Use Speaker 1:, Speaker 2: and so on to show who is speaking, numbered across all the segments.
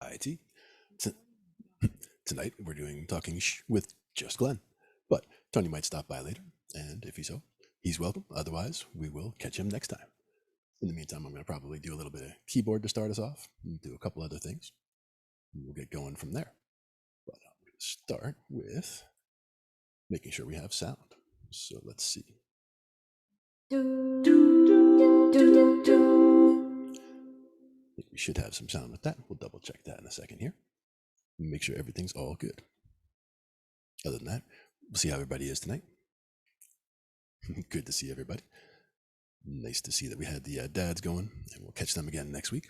Speaker 1: IT. T- Tonight we're doing Talking Shh with just Glenn. But Tony might stop by later, and if he's so, he's welcome. Otherwise, we will catch him next time. In the meantime, I'm going to probably do a little bit of keyboard to start us off and do a couple other things. And we'll get going from there. But I'm going to start with making sure we have sound. So let's see. I think we should have some sound with that. We'll double check that in a second here. Make sure everything's all good. Other than that, we'll see how everybody is tonight. Good to see everybody. Nice to see that we had the dads going, and we'll catch them again next week.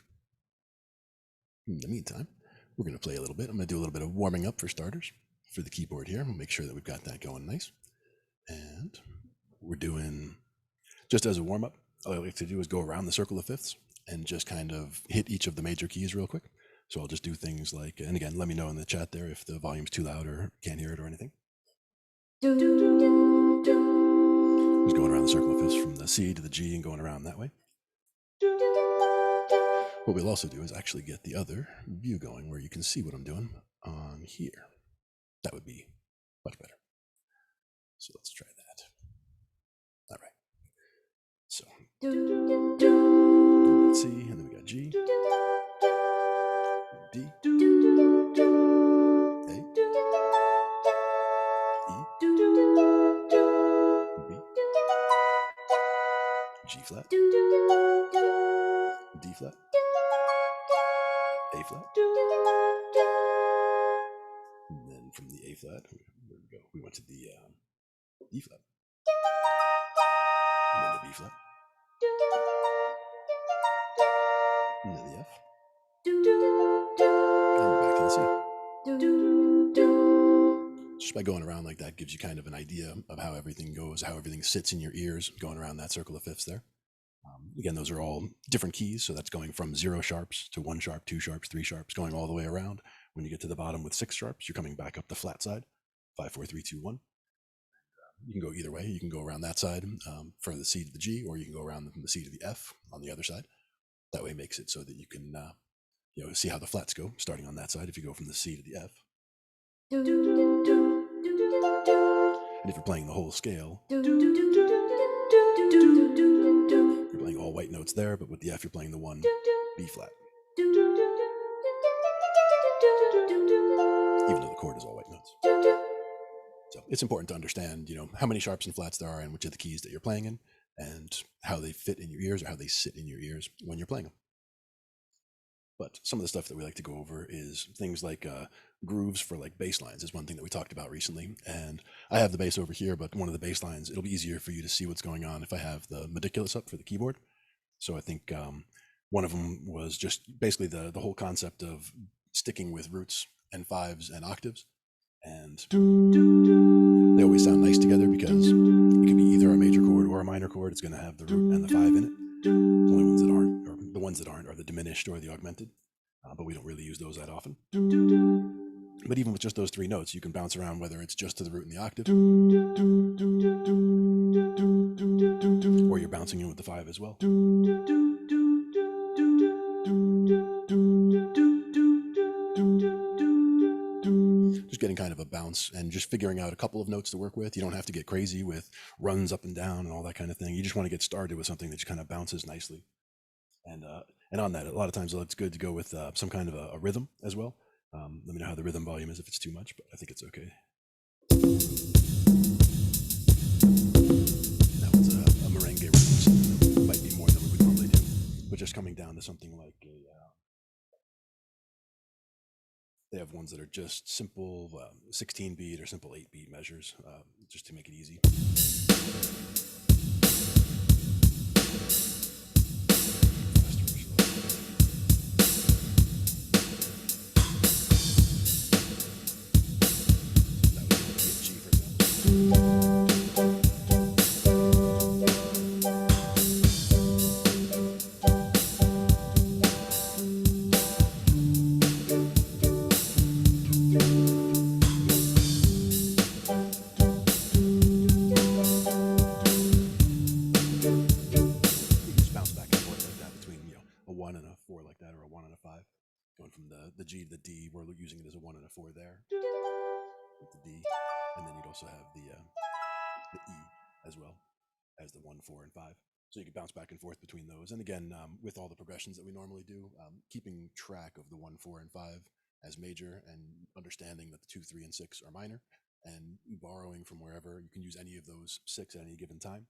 Speaker 1: In the meantime, we're going to play a little bit. I'm going to do a little bit of warming up for starters for the keyboard here. We'll make sure that we've got that going nice. And we're doing, just as a warm up, all I like to do is go around the circle of fifths and just kind of hit each of the major keys real quick. So I'll just do things like, and again, let me know in the chat there if the volume's too loud or can't hear it or anything. Just going around the circle of fifths from the C to the G and going around that way. What we'll also do is actually get the other view going where you can see what I'm doing on here. That would be much better. So let's try that. All right. So let's see, and then we got G, D, A, E, B, G flat, D flat, A flat, and then from the A flat, where we go? We went to the E flat, and then the B flat, and then the F, and we're back to the C. Just by going around like that gives you kind of an idea of how everything goes, how everything sits in your ears, going around that circle of fifths there. Again, those are all different keys, so that's going from 0 sharps to 1 sharp, 2 sharps, 3 sharps, going all the way around. When you get to the bottom with 6 sharps, you're coming back up the flat side, 5, 4, 3, 2, 1. You can go either way. You can go around that side for the C to the G, or you can go around from the C to the F on the other side. That way makes it so that you can see how the flats go, starting on that side if you go from the C to the F. And if you're playing the whole scale, you're playing all white notes there, but with the F, you're playing the 1 B flat. Even though the chord is all white notes. So it's important to understand, how many sharps and flats there are in which of the keys that you're playing in, and how they fit in your ears or how they sit in your ears when you're playing them. But some of the stuff that we like to go over is things like grooves for like bass lines is one thing that we talked about recently. And I have the bass over here, but one of the bass lines, it'll be easier for you to see what's going on if I have the meticulous up for the keyboard. So I think one of them was just basically the whole concept of sticking with roots and fives and octaves. And they always sound nice together because it could be either a major chord or a minor chord. It's going to have the root and the 5 in it. The only ones that aren't, or the ones that aren't, are the diminished or the augmented, but we don't really use those that often. But even with just those 3 notes, you can bounce around whether it's just to the root and the octave, or you're bouncing in with the 5 as well. Just getting kind of a bounce and just figuring out a couple of notes to work with. You don't have to get crazy with runs up and down and all that kind of thing. You just want to get started with something that just kind of bounces nicely. And on that, a lot of times it's good to go with some kind of a rhythm as well. Let me know how the rhythm volume is if it's too much, but I think it's okay. That one's a merengue rhythm, so it might be more than we would normally do. But just coming down to something like they have ones that are just simple 16 beat or simple 8 beat measures, just to make it easy. see the D, we're using it as a 1 and a 4 there with the D, and then you'd also have the E as well as the 1, 4, and 5. So you can bounce back and forth between those. And again, with all the progressions that we normally do, keeping track of the 1, 4, and 5 as major and understanding that the 2, 3, and 6 are minor, and borrowing from wherever. You can use any of those 6 at any given time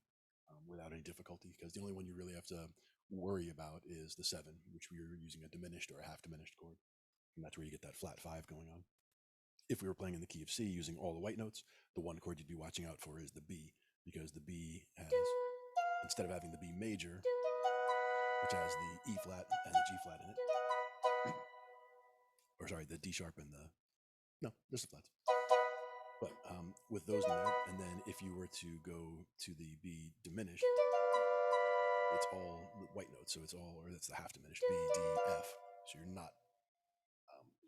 Speaker 1: without any difficulty, because the only one you really have to worry about is the 7, which we are using a diminished or a half diminished chord. And that's where you get that flat 5 going on. If we were playing in the key of C using all the white notes, the one chord you'd be watching out for is the B, because the B has, instead of having the B major, which has the E flat and the G flat in it, or sorry, the D sharp and the, no, just the flats. But with those in there, and then if you were to go to the B diminished, it's all white notes, so it's all, or that's the half diminished, B, D, F. So you're not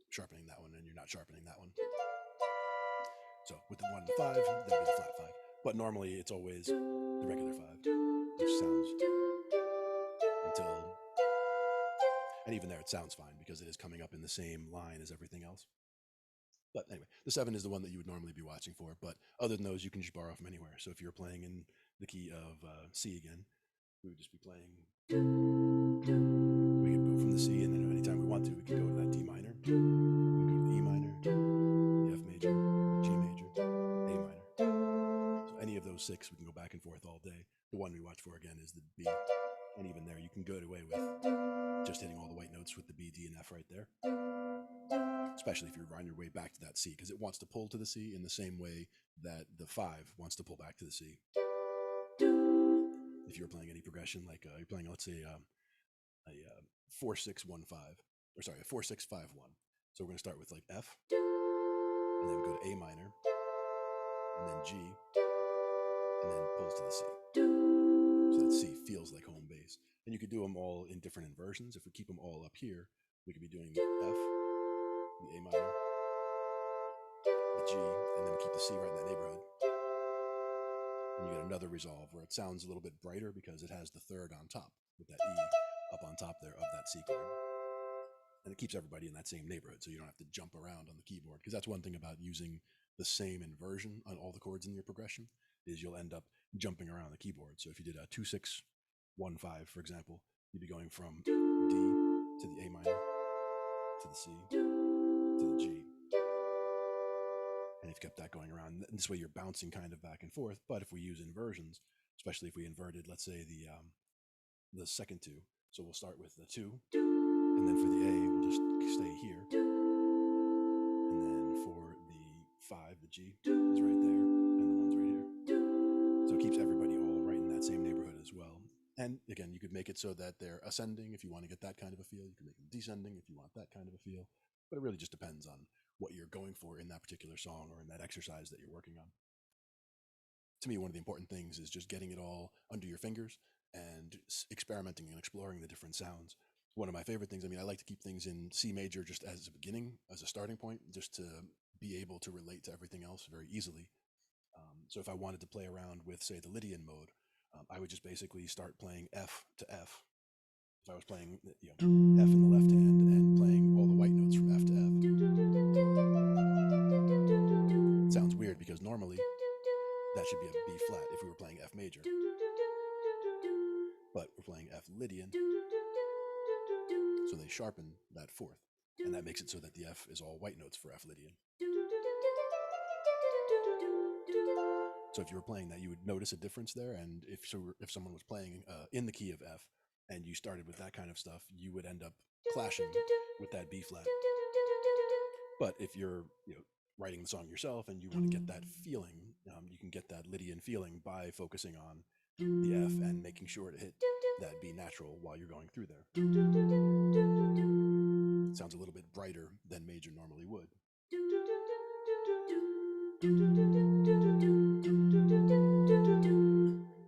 Speaker 1: sharpening that one, and you're not sharpening that one. So with the 1 and 5, that'll be the flat 5. But normally it's always the regular 5, which sounds until, and even there it sounds fine because it is coming up in the same line as everything else. But anyway, the 7 is the one that you would normally be watching for. But other than those, you can just borrow from anywhere. So if you're playing in the key of C again, we would just be playing. We could go from the C, and then anytime we want to, we can go to that D minor, we can go to the E minor, the F major, G major, A minor. So any of those 6, we can go back and forth all day. The one we watch for again is the B, and even there, you can go away with just hitting all the white notes with the B, D, and F right there. Especially if you're on your way back to that C, because it wants to pull to the C in the same way that the 5 wants to pull back to the C. If you're playing any progression, like you're playing, let's say, a 4-6-1-5, or sorry, a 4-6-5-1. So we're going to start with like F, and then go to A minor, and then G, and then pulls to the C. So that C feels like home base. And you could do them all in different inversions. If we keep them all up here, we could be doing the F, the A minor, the G, and then we keep the C right in that neighborhood. And you get another resolve where it sounds a little bit brighter because it has the 3rd on top with that E up on top there of that C chord. And it keeps everybody in that same neighborhood, so you don't have to jump around on the keyboard. Because that's one thing about using the same inversion on all the chords in your progression, is you'll end up jumping around the keyboard. So if you did a 2-6-1-5, for example, you'd be going from D to the A minor, to the C, to the G. And if you kept that going around, this way you're bouncing kind of back and forth. But if we use inversions, especially if we inverted, let's say the second 2, so we'll start with the 2, and then for the A, we'll just stay here, and then for the 5, the G is right there, and the 1's right here. So it keeps everybody all right in that same neighborhood as well. And again, you could make it so that they're ascending if you want to get that kind of a feel. You can make them descending if you want that kind of a feel. But it really just depends on what you're going for in that particular song or in that exercise that you're working on. To me, one of the important things is just getting it all under your fingers and experimenting and exploring the different sounds. One of my favorite things, I mean, I like to keep things in C major just as a beginning, as a starting point, just to be able to relate to everything else very easily. So if I wanted to play around with, say, the Lydian mode, I would just basically start playing F to F. If I was playing, F in the left hand and playing all the white notes from F to F. It sounds weird because normally that should be a B flat if we were playing F major. But we're playing F Lydian, so they sharpen that 4th. And that makes it so that the F is all white notes for F Lydian. So if you were playing that, you would notice a difference there. And if someone was playing in the key of F and you started with that kind of stuff, you would end up clashing with that B flat. But if you're writing the song yourself and you want to get that feeling, you can get that Lydian feeling by focusing on the F and making sure to hit that B natural while you're going through there. It sounds a little bit brighter than major normally would.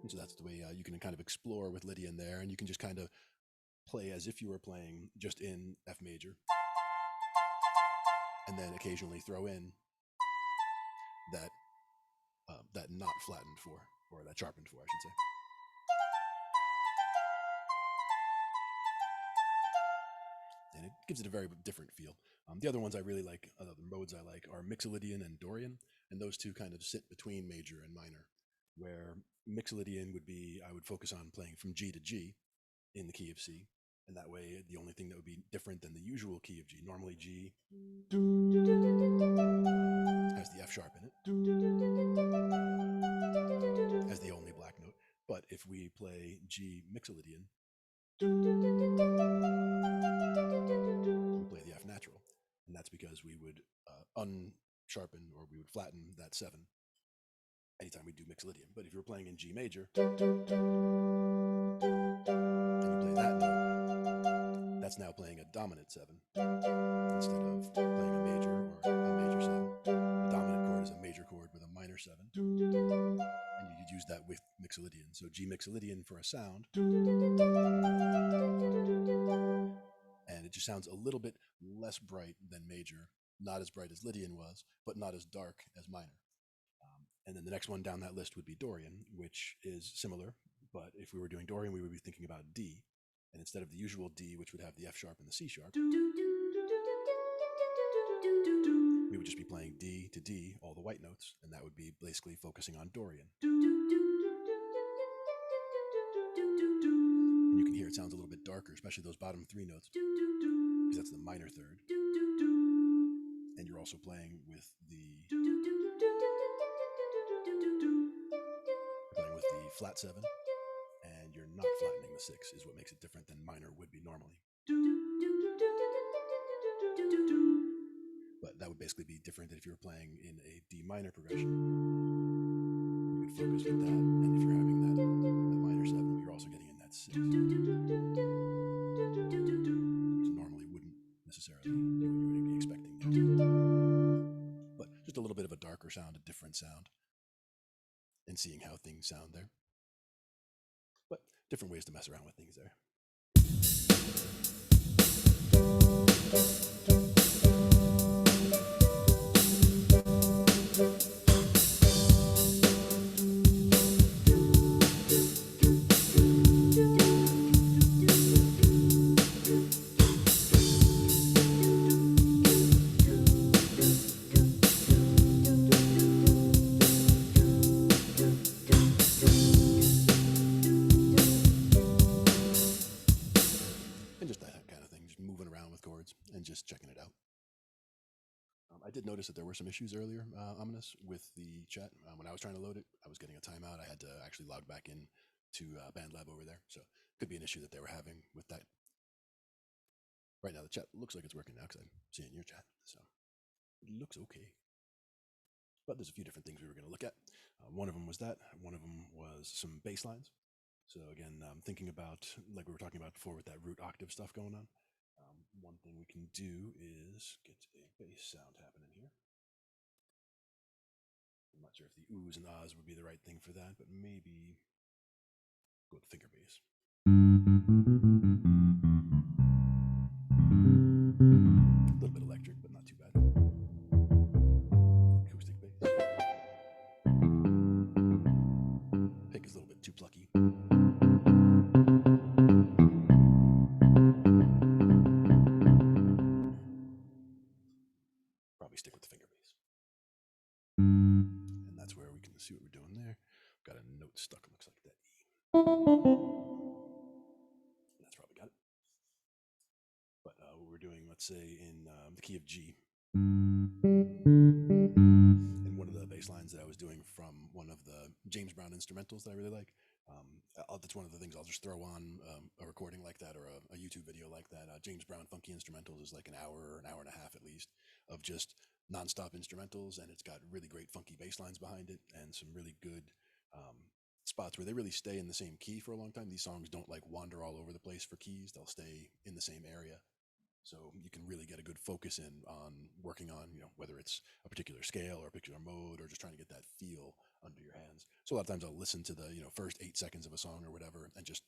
Speaker 1: And so that's the way you can kind of explore with Lydian there, and you can just kind of play as if you were playing just in F major, and then occasionally throw in that not flattened 4, or that sharpened 4, I should say. And it gives it a very different feel. The other ones I really like, other modes I like, are Mixolydian and Dorian, and those two kind of sit between major and minor. Where Mixolydian would be, I would focus on playing from G to G in the key of C, and that way the only thing that would be different than the usual key of G, normally G has the F sharp in it as the only black note. But if we play G Mixolydian, we play the F natural, and that's because we would unsharpen, or we would flatten that 7 anytime we do Mixolydian. But if you're playing in G major and you play that note, that's now playing a dominant 7 instead of playing a major or a major 7. A dominant chord is a major chord with a minor 7, and you could use that with Mixolydian. So G Mixolydian for a sound, and it just sounds a little bit less bright than major, not as bright as Lydian was, but not as dark as minor. And then the next one down that list would be Dorian, which is similar, but if we were doing Dorian, we would be thinking about D, and instead of the usual D, which would have the F sharp and the C sharp, we would just be playing D to D, all the white notes, and that would be basically focusing on Dorian. And you can hear it sounds a little bit darker, especially those bottom 3 notes, because that's the minor third. And you're also playing with the flat 7, and you're not flattening the 6, is what makes it different than minor would be normally. But that would basically be different than if you were playing in a D minor progression. You could focus with that, and if you're having that minor 7, you're also getting in that 6, which normally wouldn't necessarily, you wouldn't be expecting that. But just a little bit of a darker sound, a different sound, and seeing how things sound there. But different ways to mess around with things there. And just checking it out. I did notice that there were some issues earlier, ominous, with the chat. When I was trying to load it, I was getting a timeout. I had to actually log back in to BandLab over there. So it could be an issue that they were having with that. Right now, the chat looks like it's working now because I'm seeing your chat. So it looks okay. But there's a few different things we were going to look at. One of them was that. One of them was some bass lines. So again, thinking about, like we were talking about before with that root octave stuff going on. One thing we can do is get a bass sound happening here. I'm not sure if the oohs and ahs would be the right thing for that, but maybe go with finger bass. A little bit electric, but not too bad. Acoustic bass. Pick is a little bit too plucky. Probably stick with the finger bass. And that's where we can see what we're doing there. Got a note stuck, looks like that E. And that's probably got it. But what we're doing, let's say, in the key of G. And one of the bass lines that I was doing from one of the James Brown instrumentals that I really like. That's one of the things I'll just throw on a recording like that, or a YouTube video like that. James Brown Funky Instrumentals is like an hour or an hour and a half at least of just nonstop instrumentals, and it's got really great funky bass lines behind it and some really good spots where they really stay in the same key for a long time. These songs don't like wander all over the place for keys. They'll stay in the same area. So you can really get a good focus in on working on, whether it's a particular scale or a particular mode, or just trying to get that feel under your hands. So a lot of times I'll listen to the, first 8 seconds of a song or whatever and just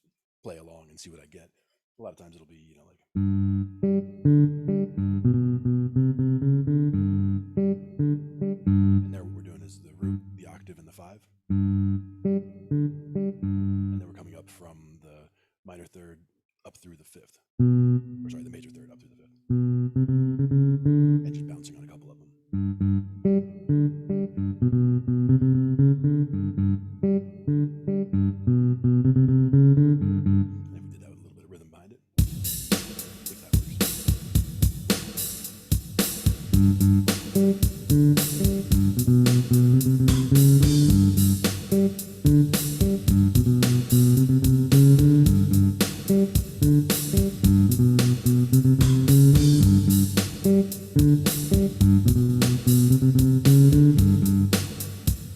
Speaker 1: play along and see what I get. A lot of times it'll be, like. And there what we're doing is the root, the octave, and the 5. And then we're coming up from the minor third up through the 5th. Or sorry, the major third up through the 5th. just bouncing on a couple of them. And if we did that with a little bit of rhythm behind it, if that works.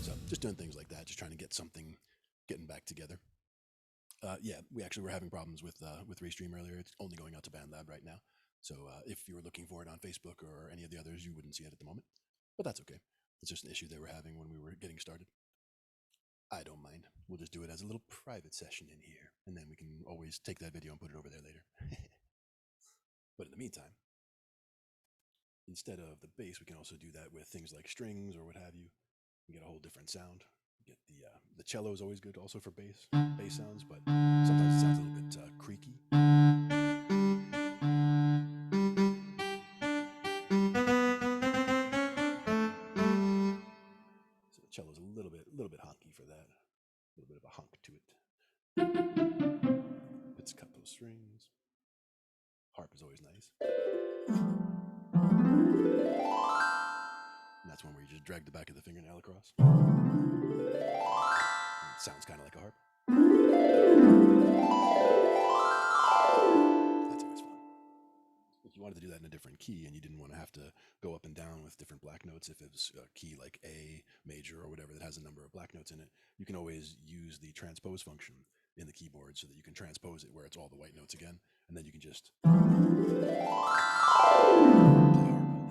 Speaker 1: So just doing things like that, just trying to get something getting back together. Yeah, we actually were having problems with Restream earlier. It's only going out to BandLab right now. So if you were looking for it on Facebook or any of the others, you wouldn't see it at the moment. But that's okay. It's just an issue they were having when we were getting started. I don't mind. We'll just do it as a little private session in here, and then we can always take that video and put it over there later. But in the meantime, instead of the bass, we can also do that with things like strings or what have you. You get a whole different sound. Get the cello is always good also for bass sounds, but sometimes it sounds a little bit creaky. So the cello is a little bit honky for that. A little bit of a honk to it. Let's cut those strings. Harp is always nice. And that's one where you just drag the back of the fingernail across. It sounds kind of like a harp. That's always fun. If you wanted to do that in a different key and you didn't want to have to go up and down with different black notes, if it was a key like A major or whatever that has a number of black notes in it, you can always use the transpose function in the keyboard so that you can transpose it where it's all the white notes again, and then you can just play harp all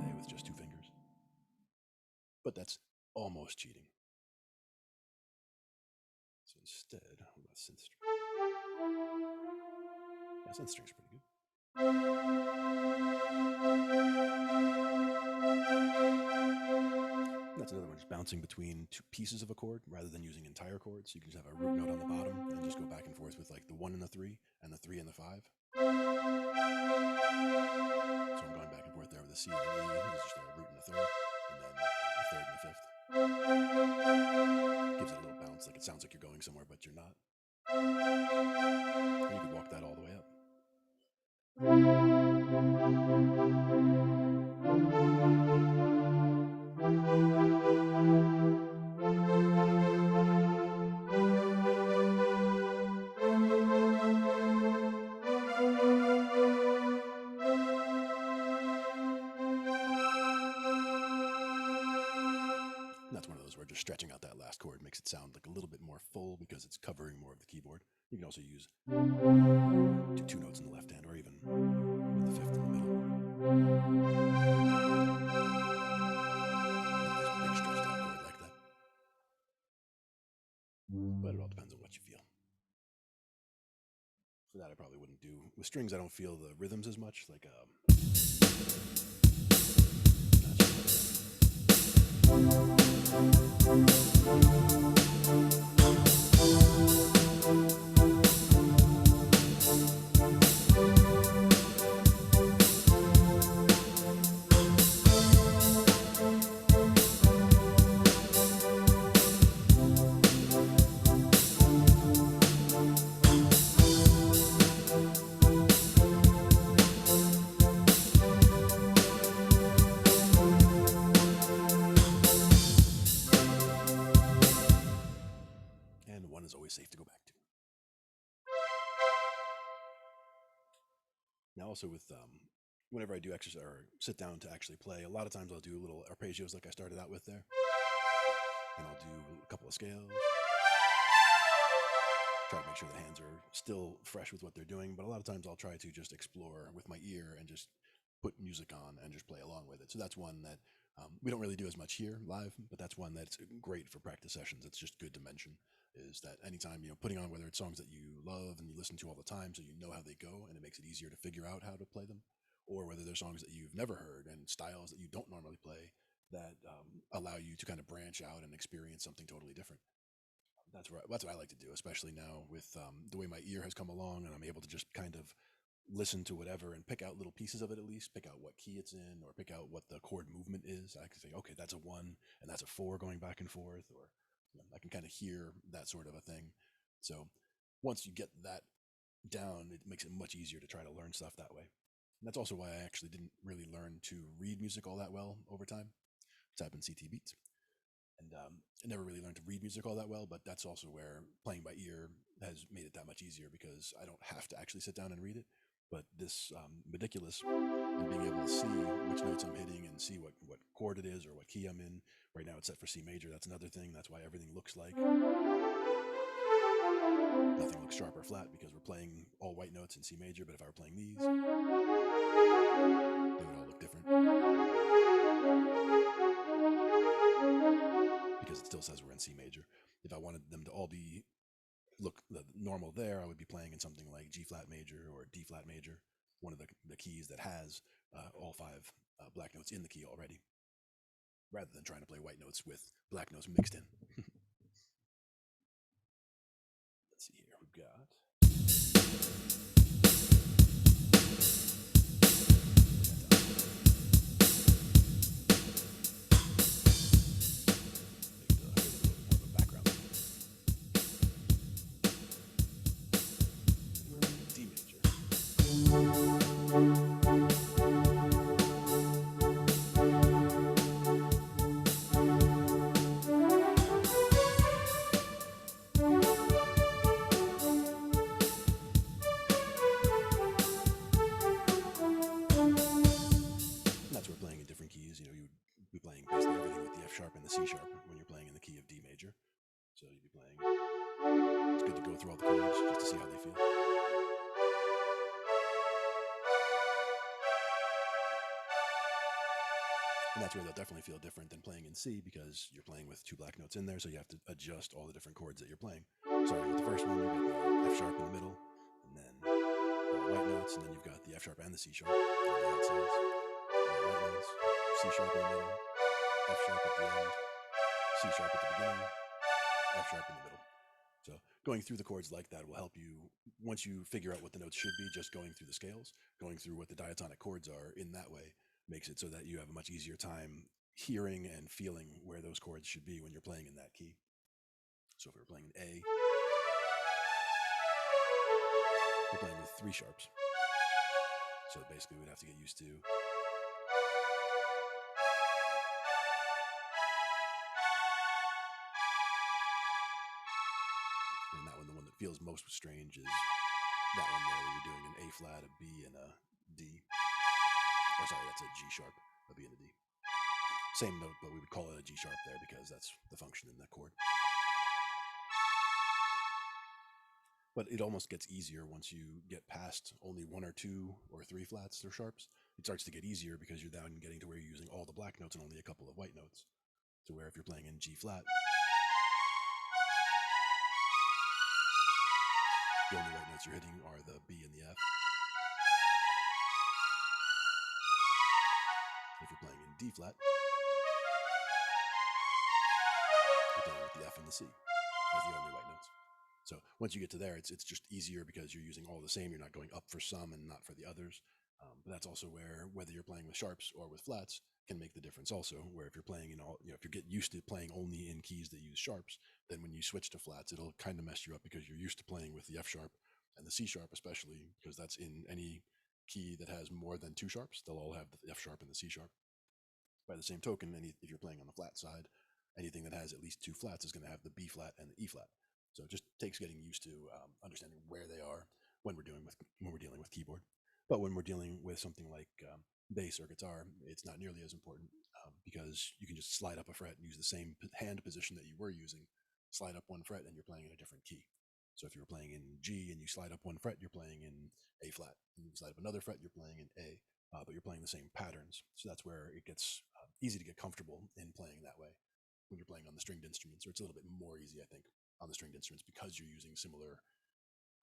Speaker 1: day with just 2 fingers. But that's almost cheating. So instead, what about synth string? Yeah, synth string's pretty good. That's another one, just bouncing between 2 pieces of a chord rather than using entire chords. You can just have a root note on the bottom and just go back and forth with like the 1 and the 3 and the 3 and the 5. So I'm going back and forth there with the C and the E. It's just a root and a third, and then a third and a fifth. Gives it a little bounce, like it sounds like you're going somewhere, but you're not. And you could walk that all the way up. And that's one of those where just stretching out that last chord makes it sound like a little bit more full because it's covering more of the keyboard. You can also use 2 notes in the left hand or even with the fifth in the middle. Nice big stretched out chord like that. But it all depends on what you feel. For that, I probably wouldn't do. With strings, I don't feel the rhythms as much. Like, and one is always safe to go back to. Now, also with whenever I do exercise or sit down to actually play, a lot of times I'll do little arpeggios like I started out with there, and I'll do a couple of scales. Try to make sure the hands are still fresh with what they're doing, but a lot of times I'll try to just explore with my ear and just put music on and just play along with it. So that's one that we don't really do as much here live, but that's one that's great for practice sessions. It's just good to mention is that anytime, putting on whether it's songs that you love and you listen to all the time so you know how they go and it makes it easier to figure out how to play them, or whether they're songs that you've never heard and styles that you don't normally play that allow you to kind of branch out and experience something totally different. That's what I like to do, especially now with the way my ear has come along and I'm able to just kind of listen to whatever and pick out little pieces of it, at least pick out what key it's in, or pick out what the chord movement is. I can say, okay, that's a 1 and that's a 4 going back and forth, or I can kind of hear that sort of a thing. So once you get that down, it makes it much easier to try to learn stuff that way. And that's also why I actually didn't really learn to read music all that well over time. Type in CT beats, and I never really learned to read music all that well. But that's also where playing by ear has made it that much easier, because I don't have to actually sit down and read it. But this ridiculous, and being able to see which notes I'm hitting and see what chord it is or what key I'm in. Right now it's set for C major. That's another thing. That's why everything looks like nothing looks sharp or flat, because we're playing all white notes in C major. But if I were playing these, they would all look different, because it still says we're in C major. If I wanted them to all be look normal there, I would be playing in something like G flat major or D flat major, one of the keys that has all 5 black notes in the key already, rather than trying to play white notes with black notes mixed in. Let's see here, we've got. D major. That's where playing in different keys, you would be playing basically everything with the F sharp and the C sharp when you're playing in the key of D major. So you'd be playing. It's good to go through all the chords just to see how they feel. And that's where they'll definitely feel different than playing in C, because you're playing with 2 black notes in there, so you have to adjust all the different chords that you're playing. Starting with the first one, you've got the F sharp in the middle, and then all white notes, and then you've got the F sharp and the C sharp on the outsides. All white notes, C sharp in the middle, F sharp at the end, C sharp at the beginning, F sharp in the middle. So going through the chords like that will help you, once you figure out what the notes should be, just going through the scales, going through what the diatonic chords are in that way makes it so that you have a much easier time hearing and feeling where those chords should be when you're playing in that key. So if we were playing in A, we're playing with 3 sharps. So basically we'd have to get used to and that one, the one that feels most strange is that one there, where you're doing an A flat, a B, and a D. Or sorry, that's a G sharp, a B and a D. Same note, but we would call it a G sharp there because that's the function in that chord. But it almost gets easier once you get past only 1 or 2 or 3 flats or sharps. It starts to get easier because you're then getting to where you're using all the black notes and only a couple of white notes. To where if you're playing in G flat, the only white notes you're hitting are the B and the F. If you're playing in D flat, you're playing with the F and the C as the only white notes. So once you get to there, it's just easier because you're using all the same. You're not going up for some and not for the others. But that's also where, whether you're playing with sharps or with flats, can make the difference also. Where if you're playing in all, if you get used to playing only in keys that use sharps, then when you switch to flats, it'll kind of mess you up because you're used to playing with the F sharp and the C sharp, especially because that's in any key that has more than 2 sharps. They'll all have the F sharp and the C sharp. By the same token, if you're playing on the flat side, anything that has at least 2 flats is going to have the B flat and the E flat. So it just takes getting used to understanding where they are when we're dealing with keyboard. But when we're dealing with something like bass or guitar, it's not nearly as important because you can just slide up a fret and use the same hand position that you were using. Slide up 1 fret and you're playing in a different key. So if you were playing in G and you slide up 1 fret, you're playing in A flat. And you slide up another fret, you're playing in A. But you're playing the same patterns. So that's where it gets easy to get comfortable in playing that way when you're playing on the stringed instruments, or it's a little bit more easy, I think, on the stringed instruments because you're using similar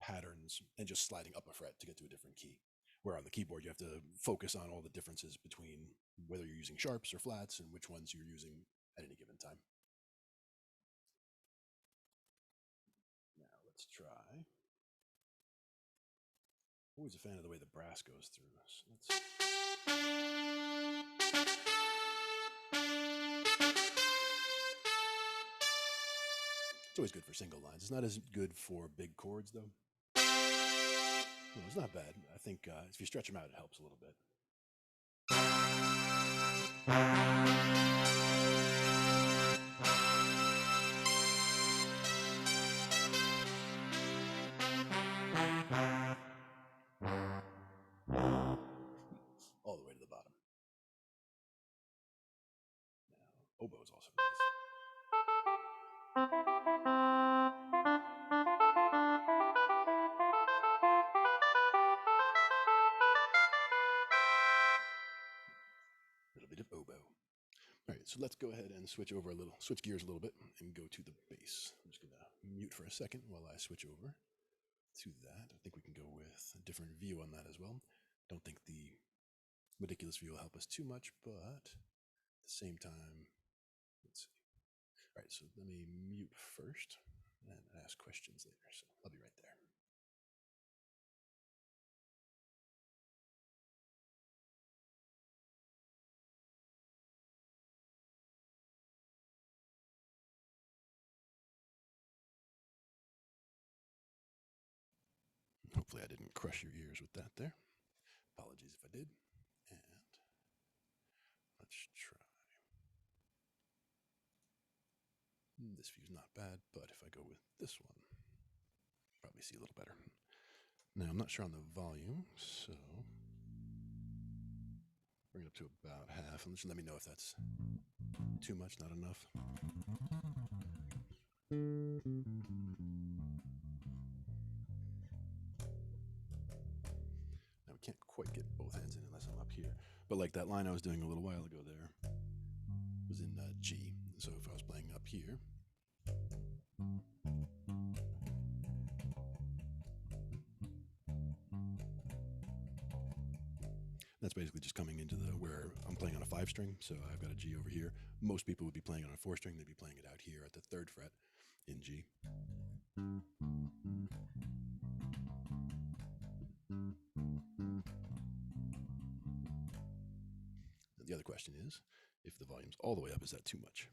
Speaker 1: patterns and just sliding up a fret to get to a different key. Where on the keyboard, you have to focus on all the differences between whether you're using sharps or flats and which ones you're using at any given time. Now let's try Always a fan of the way the brass goes through. So let's... It's always good for single lines. It's not as good for big chords, though. Well, it's not bad. I think if you stretch them out, it helps a little bit. All the way to the bottom. Now, oboe is also nice. A little bit of oboe. All right, so let's go ahead and switch gears a little bit and go to the bass. I'm just gonna mute for a second while I switch over to that. I think we can go with a different view on that as well. Don't think the ridiculous view will help us too much, but at the same time, let's see. All right, so let me mute first and ask questions later. So I'll be right there. Hopefully I didn't crush your ears with that there. Apologies if I did. And let's try. This view's not bad, but if I go with this one, probably see a little better. Now, I'm not sure on the volume, so bring it up to about half. And just let me know if that's too much, not enough. Now, we can't quite get both hands in unless I'm up here. But like that line I was doing a little while ago there was in G. So if I was playing up here, that's basically just coming into where I'm playing on a 5-string. So I've got a G over here. Most people would be playing on a 4-string. They'd be playing it out here at the 3rd fret in G. The other question is, if the volume's all the way up, is that too much?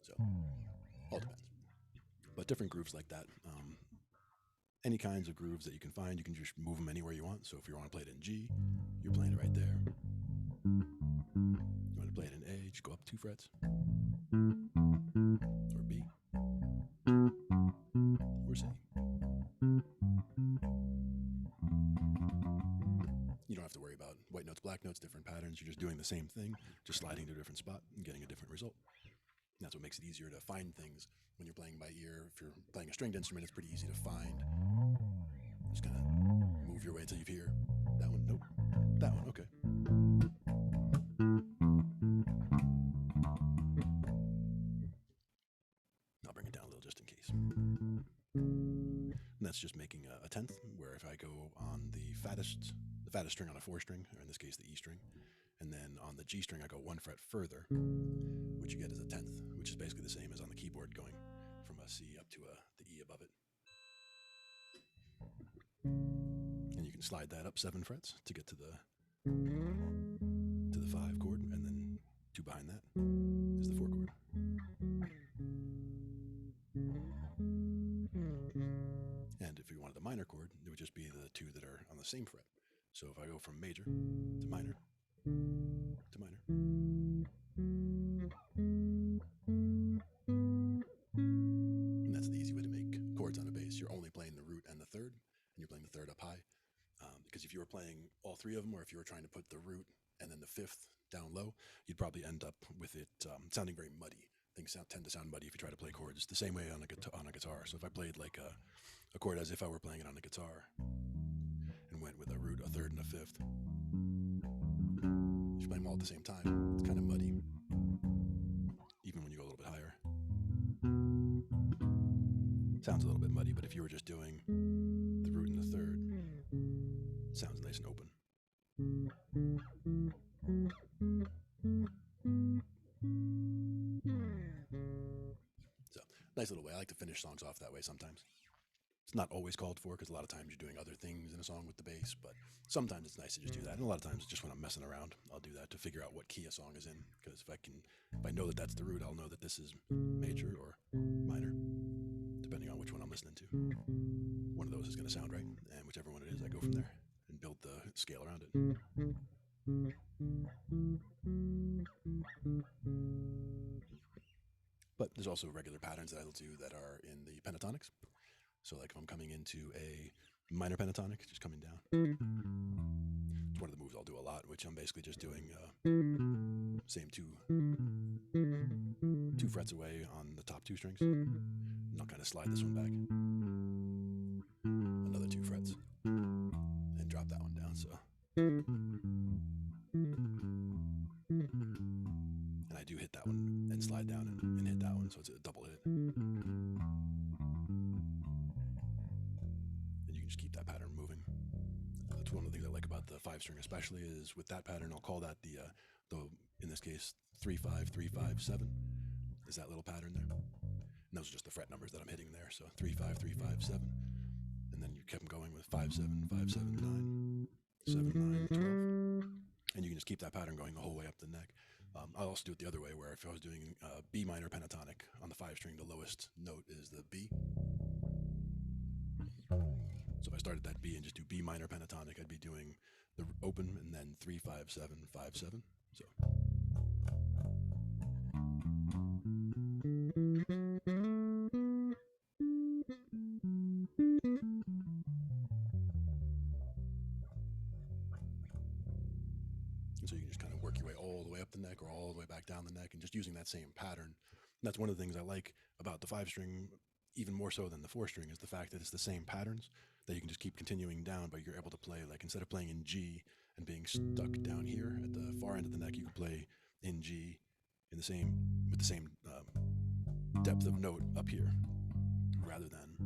Speaker 1: So, all depends. But different grooves like that, any kinds of grooves that you can find, you can just move them anywhere you want. So if you want to play it in G, you're playing it right there. You want to play it in A, just go up 2 frets. Or B. Or C. You don't have to worry about white notes, black notes, different patterns. You're just doing the same thing, just sliding to a different spot and getting a different result. And that's what makes it easier to find things when you're playing by ear. If you're playing a stringed instrument, it's pretty easy to find. Just kind of move your way until you hear that one. Nope. That one. Okay. I'll bring it down a little just in case. And that's just making a 10th, where if I go on the fattest string on a 4-string, or in this case the E string, and then on the G string I go 1 fret further, what you get is a 10th, which is basically the same as on the keyboard going from a C up to the E above it. And you can slide that up 7 frets to get to the 5 chord, and then 2 behind that is the 4 chord. And if you wanted the minor chord, it would just be the 2 that are on the same fret. So if I go from major to minor to minor, and that's the easy way to make chords on a bass. You're only playing the root and the 3rd, and you're playing the 3rd up high. Because if you were playing all 3 of them, or if you were trying to put the root and then the 5th down low, you'd probably end up with it sounding very muddy. Things tend to sound muddy if you try to play chords the same way on a guitar. So if I played like a chord as if I were playing it on a guitar and went with a root, a 3rd, and a 5th, if you play them all at the same time, it's kind of muddy, even when you go a little bit higher. It sounds a little bit muddy, but if you were just doing the root and the 3rd, it sounds nice and open. nice little way. I like to finish songs off that way sometimes. It's not always called for because a lot of times you're doing other things in a song with the bass, but sometimes it's nice to just do that. And a lot of times, just when I'm messing around, I'll do that to figure out what key a song is in. Because if I know that that's the root, I'll know that this is major or minor, depending on which one I'm listening to. One of those is going to sound right, and whichever one it is, I go from there and build the scale around it. But there's also regular patterns that I'll do that are in the pentatonics. So like if I'm coming into a minor pentatonic, just coming down. It's one of the moves I'll do a lot, which I'm basically just doing same two frets away on the top two strings. And I'll kind of slide this one back. Another 2 frets. And drop that one down, so. And I do hit that one and slide down and hit that one, so it's a double hit. And you can just keep that pattern moving. That's one of the things I like about the 5-string, especially, is with that pattern, I'll call that the in this case 3-5-3-5-7 is that little pattern there. And those are just the fret numbers that I'm hitting there. So 3-5-3-5-7, and then you kept going with 5-7-5-7-9, 7-9, 12, and you can just keep that pattern going the whole way up the neck. I'll also do it the other way, where if I was doing B minor pentatonic on the 5-string, the lowest note is the B. So if I started that B and just do B minor pentatonic, I'd be doing the open and then 3-5-7-5-7. So. And so you can just kind of work your way all the way up the neck or all the way back down the neck, and just using that same pattern. And that's one of the things I like about the 5-string, even more so than the 4-string, is the fact that it's the same patterns that you can just keep continuing down, but you're able to play, like, instead of playing in G and being stuck down here at the far end of the neck, you can play in G with the same depth of note up here rather than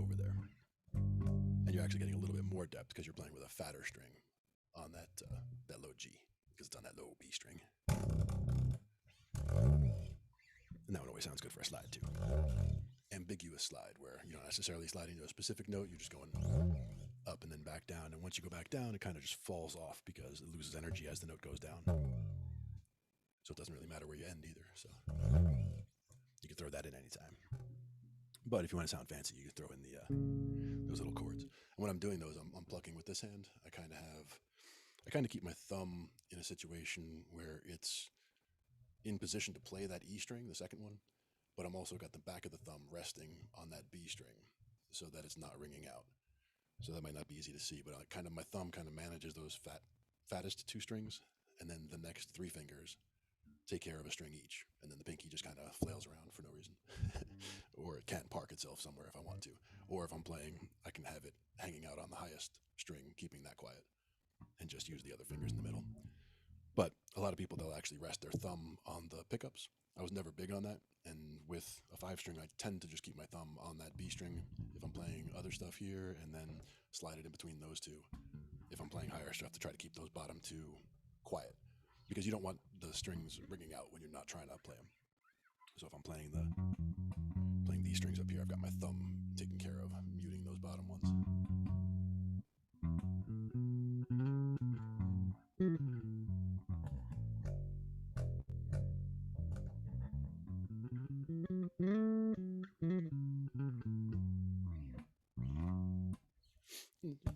Speaker 1: over there. And you're actually getting a little bit more depth because you're playing with a fatter string on that low G, because it's on that low B string. And that one always sounds good for a slide too. Ambiguous slide, where you're not necessarily sliding to a specific note, you're just going up and then back down. And once you go back down, it kind of just falls off because it loses energy as the note goes down. So it doesn't really matter where you end either. So you can throw that in anytime. But if you want to sound fancy, you can throw in those little chords. And when I'm doing those, I'm plucking with this hand. I kind of keep my thumb in a situation where it's in position to play that E string, the second one, but I'm also got the back of the thumb resting on that B string so that it's not ringing out. So that might not be easy to see, but my thumb kind of manages those fattest 2 strings, and then the next 3 fingers take care of a string each, and then the pinky just kind of flails around for no reason. Or it can't park itself somewhere if I want to. Or if I'm playing, I can have it hanging out on the highest string, keeping that quiet, and just use the other fingers in the middle. But a lot of people, they'll actually rest their thumb on the pickups. I was never big on that, and with a 5-string, I tend to just keep my thumb on that B string if I'm playing other stuff here, and then slide it in between those 2 if I'm playing higher stuff, to try to keep those bottom 2 quiet, because you don't want the strings ringing out when you're not trying to play them. So if I'm playing these strings up here, I've got my thumb taken care of, muting those bottom ones.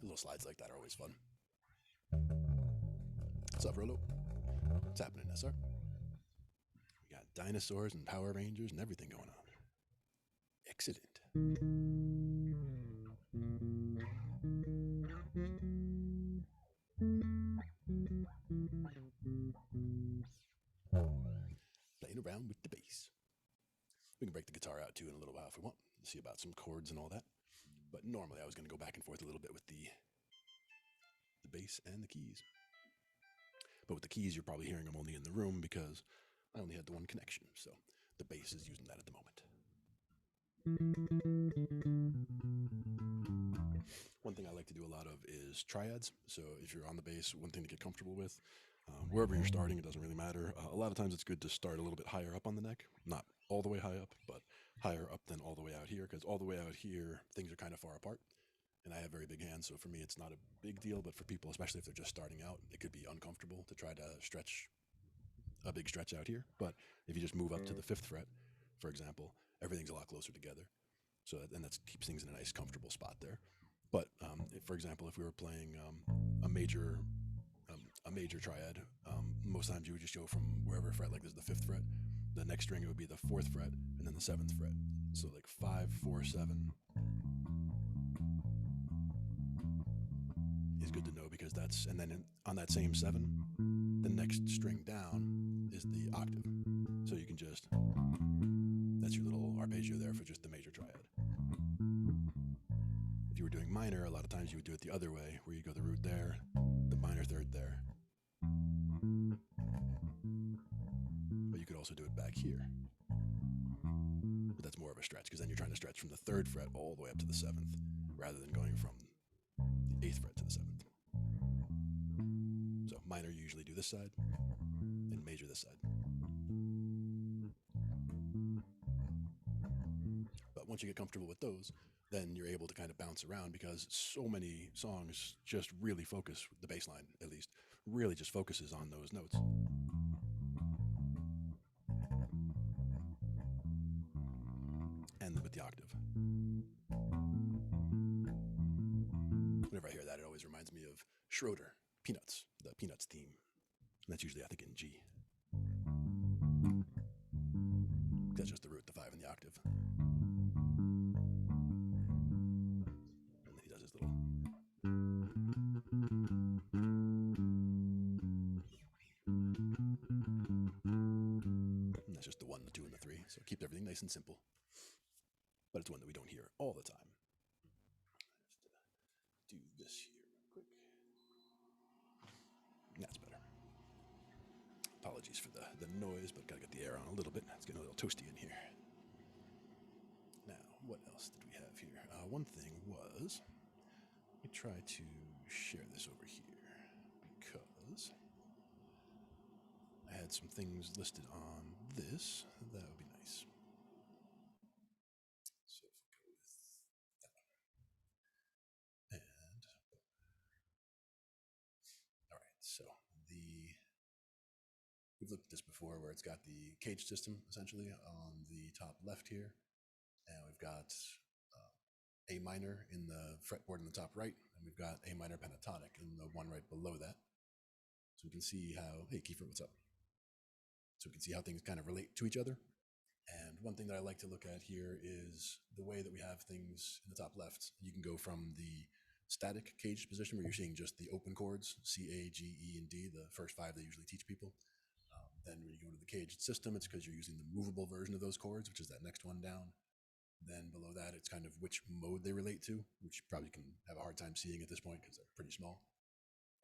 Speaker 1: Little slides like that are always fun. What's up, Rolo? What's happening, SR? We got dinosaurs and Power Rangers and everything going on. Excellent. Playing around with the bass. We can break the guitar out too in a little while if we want, see about some chords and all that. But normally I was going to go back and forth a little bit with the bass and the keys. But with the keys, you're probably hearing them only in the room because I only had the one connection. So the bass is using that at the moment. One thing I like to do a lot of is triads. So if you're on the bass, one thing to get comfortable with, wherever you're starting, it doesn't really matter. A lot of times it's good to start a little bit higher up on the neck, not all the way high up, but higher up than all the way out here, because all the way out here things are kind of far apart, and I have very big hands, so for me it's not a big deal. But for people, especially if they're just starting out, it could be uncomfortable to try to stretch a big stretch out here. But if you just move up to the fifth fret, for example, everything's a lot closer together. So and that keeps things in a nice, comfortable spot there. But if, for example, if we were playing a major triad, most times you would just go from wherever fret, like this is the fifth fret. The next string it would be the fourth fret, and then the seventh fret. So like 5, 4, 7 is good to know, because that's, and then on that same 7, the next string down is the octave. So you can just, that's your little arpeggio there for just the major triad. If you were doing minor, a lot of times you would do it the other way, where you go the root there, the minor third there. But you could also do it back here. But that's more of a stretch, because then you're trying to stretch from the third fret all the way up to the seventh, rather than going from the eighth fret to the seventh. So minor you usually do this side, and major this side. But once you get comfortable with those, then you're able to kind of bounce around, because so many songs just really focus, the bass line at least, really just focuses on those notes. And with the octave. Whenever I hear that, it always reminds me of Schroeder, Peanuts, the Peanuts theme. And that's usually, I think, in G. That's just the root, the 5, and the octave. And then he does his little. And that's just the 1, the 2, and the 3. So keep everything nice and simple. But it's one that we don't hear all the time. Just do this here real quick. That's better. Apologies for the noise, but gotta get the air on a little bit. It's getting a little toasty in here. Now, what else did we have here? One thing was, let me try to share this over here, because I had some things listed on this. That would be nice. So if we go with that one. And all right, so we've looked at this before, where it's got the cage system essentially on the top left here, and we've got A minor in the fretboard in the top right, and we've got A minor pentatonic in the one right below that. So we can see how, hey Kiefer, what's up? So we can see how things kind of relate to each other. And one thing that I like to look at here is the way that we have things in the top left. You can go from the static caged position, where you're seeing just the open chords, C, A, G, E, and D, the first 5 they usually teach people. Then when you go to the caged system, it's because you're using the movable version of those chords, which is that next one down. Then below that, it's kind of which mode they relate to, which you probably can have a hard time seeing at this point because they're pretty small.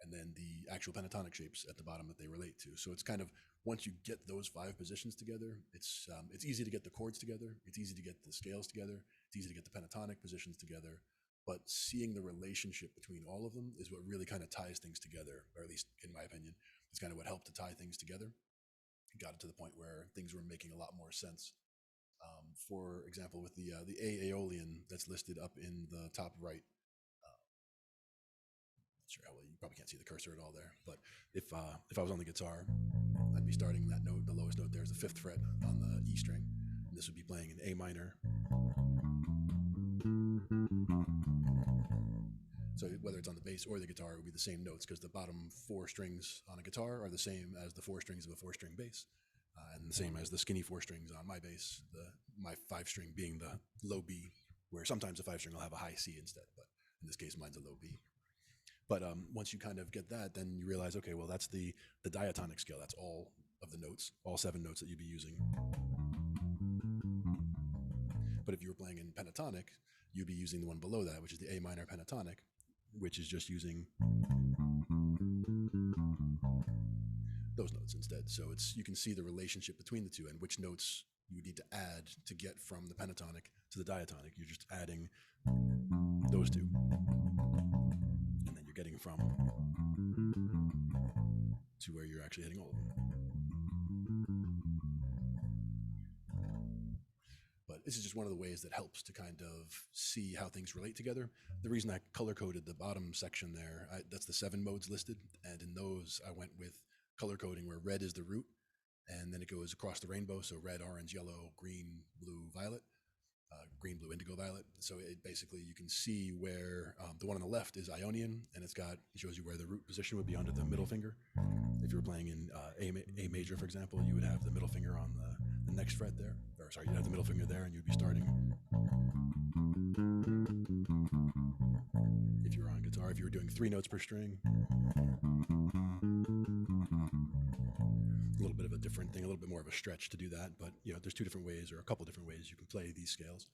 Speaker 1: And then the actual pentatonic shapes at the bottom that they relate to. So it's kind of, once you get those 5 positions together, it's easy to get the chords together. It's easy to get the scales together. It's easy to get the pentatonic positions together. But seeing the relationship between all of them is what really kind of ties things together, or at least in my opinion, is kind of what helped to tie things together. It got it to the point where things were making a lot more sense. For example, with the A Aeolian that's listed up in the top right. Not sure how well, you probably can't see the cursor at all there, but if I was on the guitar, I'd be starting that note. The lowest note there is the 5th fret on the E string, and this would be playing in A minor. So whether it's on the bass or the guitar, it would be the same notes, because the bottom 4 strings on a guitar are the same as the 4 strings of a 4-string bass, and the same as the skinny 4 strings on my bass, my 5 string being the low B, where sometimes the 5 string will have a high C instead, but in this case mine's a low B. But once you kind of get that, then you realize, okay, well, that's the diatonic scale. That's all of the notes, all 7 notes that you'd be using. But if you were playing in pentatonic, you'd be using the one below that, which is the A minor pentatonic, which is just using those notes instead. So you can see the relationship between the two and which notes you would need to add to get from the pentatonic to the diatonic. You're just adding those two. And then you're getting from to where you're actually hitting all of them. But But this is just one of the ways that helps to kind of see how things relate together. The reason I color coded the bottom section there, that's the 7 modes listed. And in those, I went with color coding where red is the root, and then it goes across the rainbow. So red, orange, yellow, green, blue, violet, green, blue, indigo, violet. So it basically, you can see where the one on the left is Ionian, and it shows you where the root position would be under the middle finger. If you were playing in A major, for example, you would have the middle finger on the next fret there. Or sorry, you'd have the middle finger there, and you'd be starting. If you were on guitar, if you were doing 3 notes per string, a little bit of a different thing, a little bit more of a stretch to do that. But there's 2 different ways, or a couple different ways you can play these scales.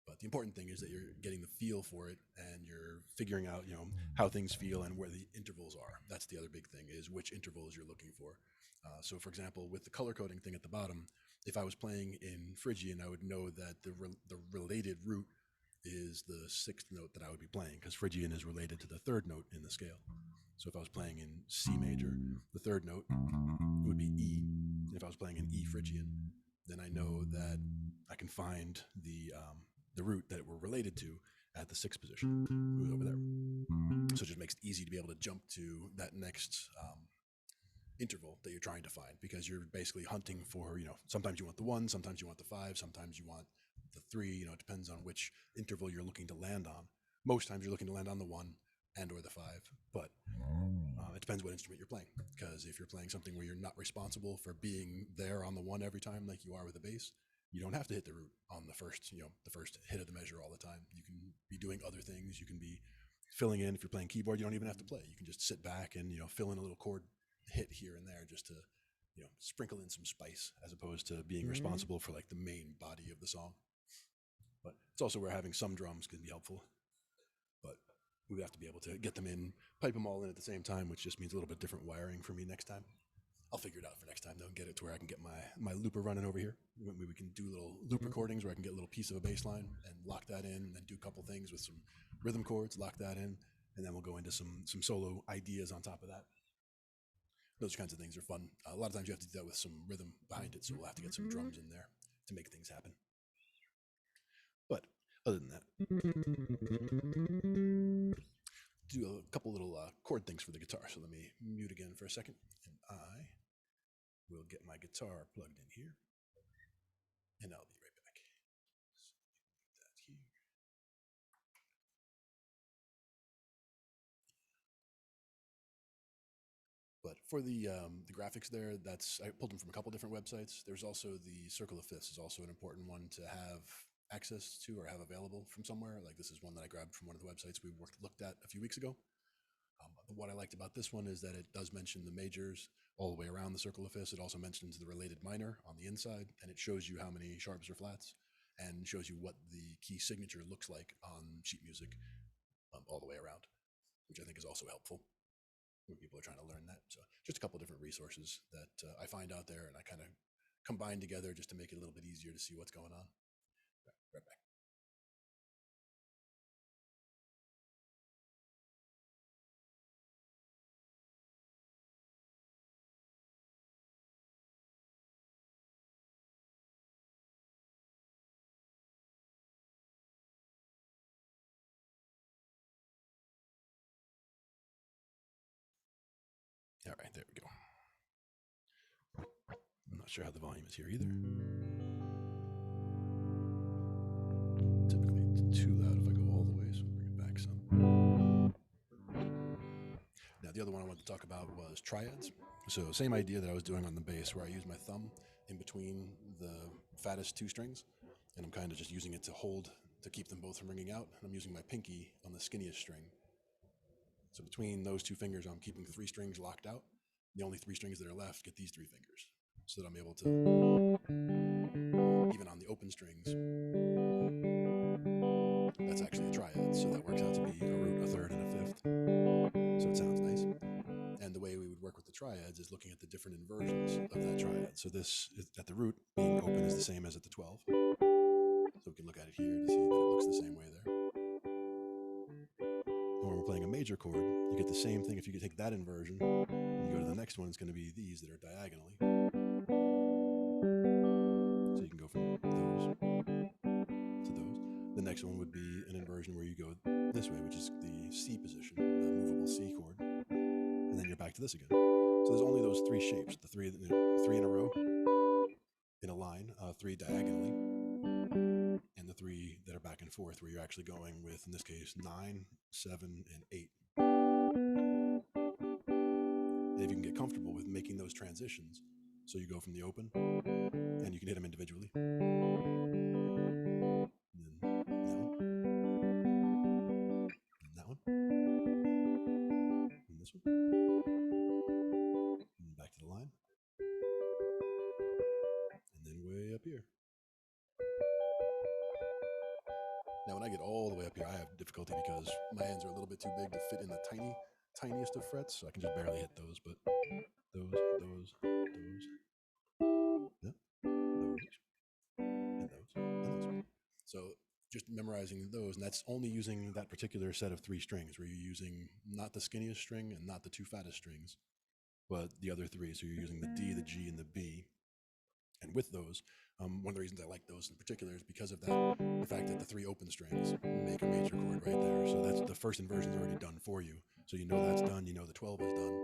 Speaker 1: But the important thing is that you're getting the feel for it, and you're figuring out, how things feel and where the intervals are. That's the other big thing, is which intervals you're looking for. So, for example, with the color coding thing at the bottom, if I was playing in Phrygian, I would know that the related root is the 6th note that I would be playing, because Phrygian is related to the 3rd note in the scale. So if I was playing in C major, the 3rd note would be E. If I was playing in E Phrygian, then I know that I can find the root that we're related to at the 6th position, who's over there. So it just makes it easy to be able to jump to that next interval that you're trying to find, because you're basically hunting for, sometimes you want the 1, sometimes you want the 5, sometimes you want the 3, it depends on which interval you're looking to land on. Most times you're looking to land on the 1 and or the 5, but it depends what instrument you're playing, because if you're playing something where you're not responsible for being there on the 1 every time like you are with a bass, you don't have to hit the root on the first hit of the measure all the time. You can be doing other things. You can be filling in. If you're playing keyboard, you don't even have to play. You can just sit back and fill in a little chord hit here and there, just to sprinkle in some spice, as opposed to being responsible for like the main body of the song. But it's also where having some drums can be helpful. But we would have to be able to get them in, pipe them all in at the same time, which just means a little bit different wiring for me next time. I'll figure it out for next time, though, and get it to where I can get my looper running over here. Maybe we can do little loop recordings where I can get a little piece of a bass line and lock that in, and then do a couple things with some rhythm chords, lock that in, and then we'll go into some solo ideas on top of that. Those kinds of things are fun. A lot of times you have to do that with some rhythm behind it, so we'll have to get some drums in there to make things happen. But other than that, do a couple little chord things for the guitar. So let me mute again for a second, and I will get my guitar plugged in here, and I'll be right back. So leave that here. But for the graphics there, I pulled them from a couple different websites. There's also the Circle of Fifths is also an important one to have access to or have available from somewhere. Like this is one that I grabbed from one of the websites we looked at a few weeks ago. What I liked about this one is that it does mention the majors all the way around the Circle of Fifths. It also mentions the related minor on the inside, and it shows you how many sharps or flats, and shows you what the key signature looks like on sheet music all the way around, which I think is also helpful when people are trying to learn that. So just a couple different resources that I find out there, and I kind of combine together just to make it a little bit easier to see what's going on. Right back. All right, there we go. I'm not sure how the volume is here either. Typically it's too loud if I go all the way, so I'll bring it back some. Now the other one I wanted to talk about was triads. So same idea that I was doing on the bass, where I use my thumb in between the fattest 2 strings, and I'm kind of just using it to keep them both from ringing out. And I'm using my pinky on the skinniest string. So between those 2 fingers, I'm keeping 3 strings locked out. The only 3 strings that are left get these 3 fingers, so that I'm able to, even on the open strings, that's actually a triad. So that works out to be a root, a third, and a fifth. So it sounds nice. And the way we would work with the triads is looking at the different inversions of that triad. So this is at the root, being open is the same as at the 12. So we can look at it here to see that it looks the same way there. And when we're playing a major chord, you get the same thing. If you could take that inversion, and you go to the next one, it's going to be these that are diagonally. So you can go from those The next one would be an inversion where you go this way, which is the C position, the movable C chord, and then you're back to this again. So there's only those three shapes, the three in a row, in a line, three diagonally, and the three that are back and forth, where you're actually going with, in this case, 9, 7, and 8. And if you can get comfortable with making those transitions, so you go from the open, and you can hit them individually, and then that one, and this one, and back to the line, and then way up here. Now, when I get all the way up here, I have difficulty because my hands are a little bit too big to fit in the tiniest of frets, so I can just barely hit those, but those, yeah, and those. So just memorizing those, and that's only using that particular set of three strings, where you're using not the skinniest string and not the two fattest strings, but the other three. So you're using the D, the G, and the B. And with those, one of the reasons I like those in particular is because of that, the fact that the three open strings make a major chord right there. So that's the first inversion's already done for you. So you know that's done, you know the 12 is done.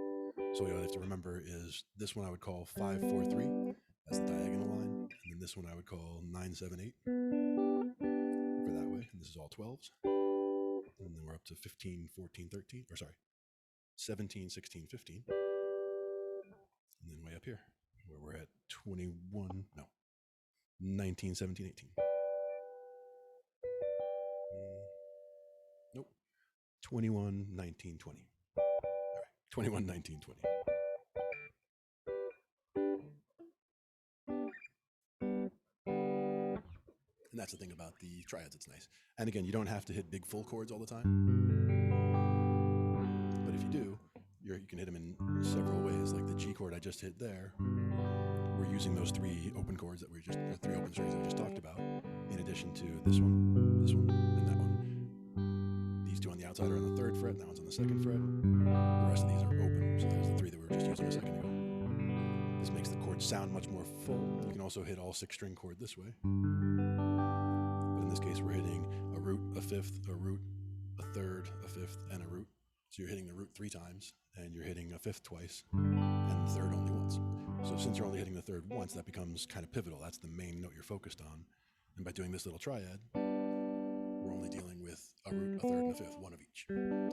Speaker 1: So what you have to remember is this one I would call 5, 4, 3. That's the diagonal line. And then this one I would call 9, 7, 8 for that way. And this is all 12s. And then we're up to 15, 14, 13. Or sorry, 17, 16, 15. And then way up here, where we're at 21, no, 19, 17, 18. Nope. 21, 19, 20. All right. 21, 19, 20. And that's the thing about the triads, it's nice. And again, you don't have to hit big full chords all the time. But if you do, you can hit them in several ways. Like the G chord I just hit there, we're using those three open chords that three open strings that we just talked about, in addition to this one, and that one. These two on the outside are on the 3rd fret, that one's on the 2nd fret. The rest of these are open, so there's the three that we were just using a second ago. This makes the chord sound much more full. You can also hit all 6-string chord this way. But in this case, we're hitting a root, a 5th, a root, a 3rd, a 5th, and a root. So you're hitting the root 3 times, and you're hitting a 5th twice, and the 3rd only once. So since you're only hitting the 3rd once, that becomes kind of pivotal. That's the main note you're focused on. And by doing this little triad, we're only dealing with a root, a 3rd, and a 5th, one of each.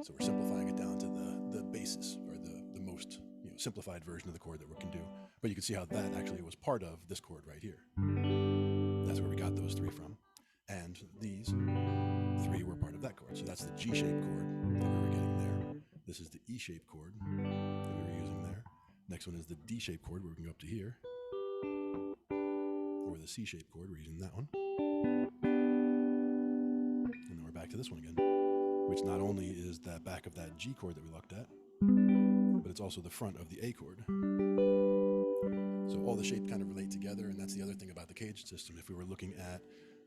Speaker 1: So we're simplifying it down to the basis, or the most simplified version of the chord that we can do. But you can see how that actually was part of this chord right here. That's where we got those 3 from. And these 3 were part of that chord. So that's the G-shaped chord that we were getting there. This is the E-shaped chord that we were using there. Next one is the D-shaped chord, where we can go up to here. Or the C-shaped chord, we're using that one. And then we're back to this one again, which not only is that back of that G chord that we looked at, but it's also the front of the A chord. So all the shapes kind of relate together, and that's the other thing about the caged system. If we were looking at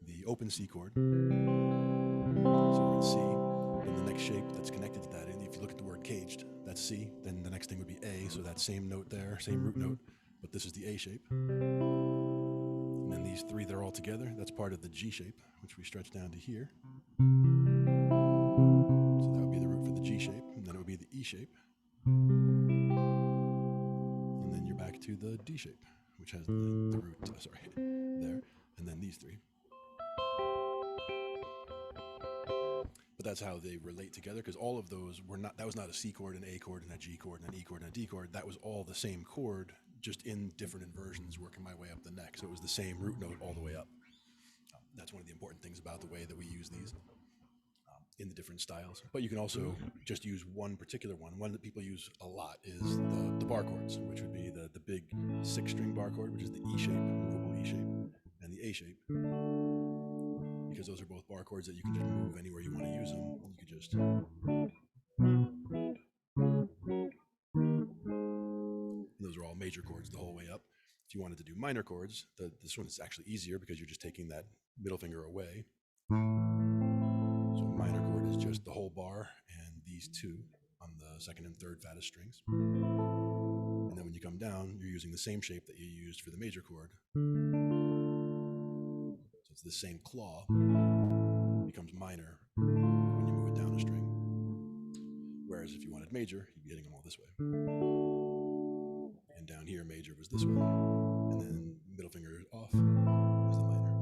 Speaker 1: the open C chord, so we're in C, then the next shape that's connected to that, and if you look at the word caged, that's C, then the next thing would be A, so that same note there, same root note, but this is the A shape. And then these 3, they're all together, that's part of the G shape, which we stretch down to here. So that would be the root for the G shape, and then it would be the E shape. And then you're back to the D shape, which has the root, there, and then these 3. But that's how they relate together, because all of those were not, that was not a C chord, an A chord, and a G chord, and an E chord, and a D chord. That was all the same chord, just in different inversions, working my way up the neck. So it was the same root note all the way up. That's one of the important things about the way that we use these in the different styles. But you can also just use one particular one. One that people use a lot is the bar chords, which would be the big 6-string bar chord, which is the E shape, movable E shape, and the A shape. Because those are both bar chords that you can just move anywhere you want to use them. You could just... Those are all major chords the whole way up. If you wanted to do minor chords, this one is actually easier because you're just taking that middle finger away. So minor chord is just the whole bar and these 2 on the 2nd and 3rd fattest strings. And then when you come down, you're using the same shape that you used for the major chord. So it's the same claw, becomes minor when you move it down a string. Whereas if you wanted major, you'd be hitting them all this way. And down here, major was this way. And then middle finger off is the minor.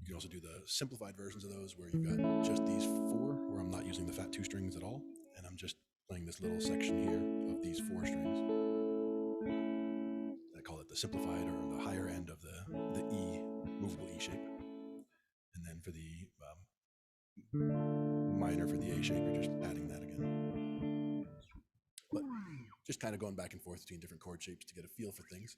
Speaker 1: You can also do the simplified versions of those where you've got just these four, where I'm not using the fat 2 strings at all, and I'm just playing this little section here of these 4 strings. I call it the simplified or the higher end of the E, movable E shape. And then for the minor, for the A shape, you're just adding that again. But just kind of going back and forth between different chord shapes to get a feel for things.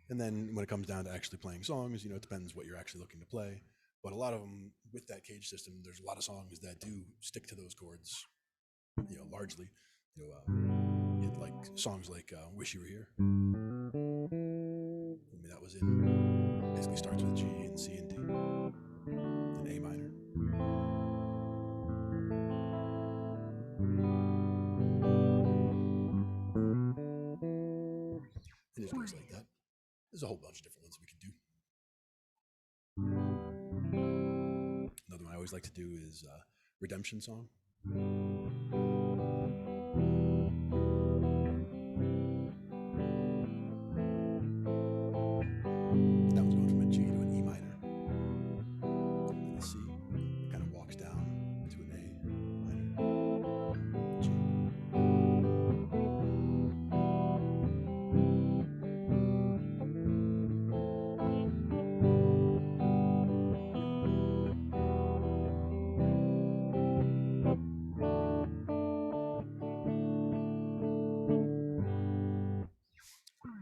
Speaker 1: And then when it comes down to actually playing songs, it depends what you're actually looking to play. But a lot of them, with that cage system, there's a lot of songs that do stick to those chords, largely. Like songs like Wish You Were Here. That was in, basically starts with G and C and D, and A minor. And it just goes like that. There's a whole bunch of different ones we could do. Another one I always like to do is Redemption Song. That one's going from a G to an E minor, and a C. It kind of walks down to an A minor, G.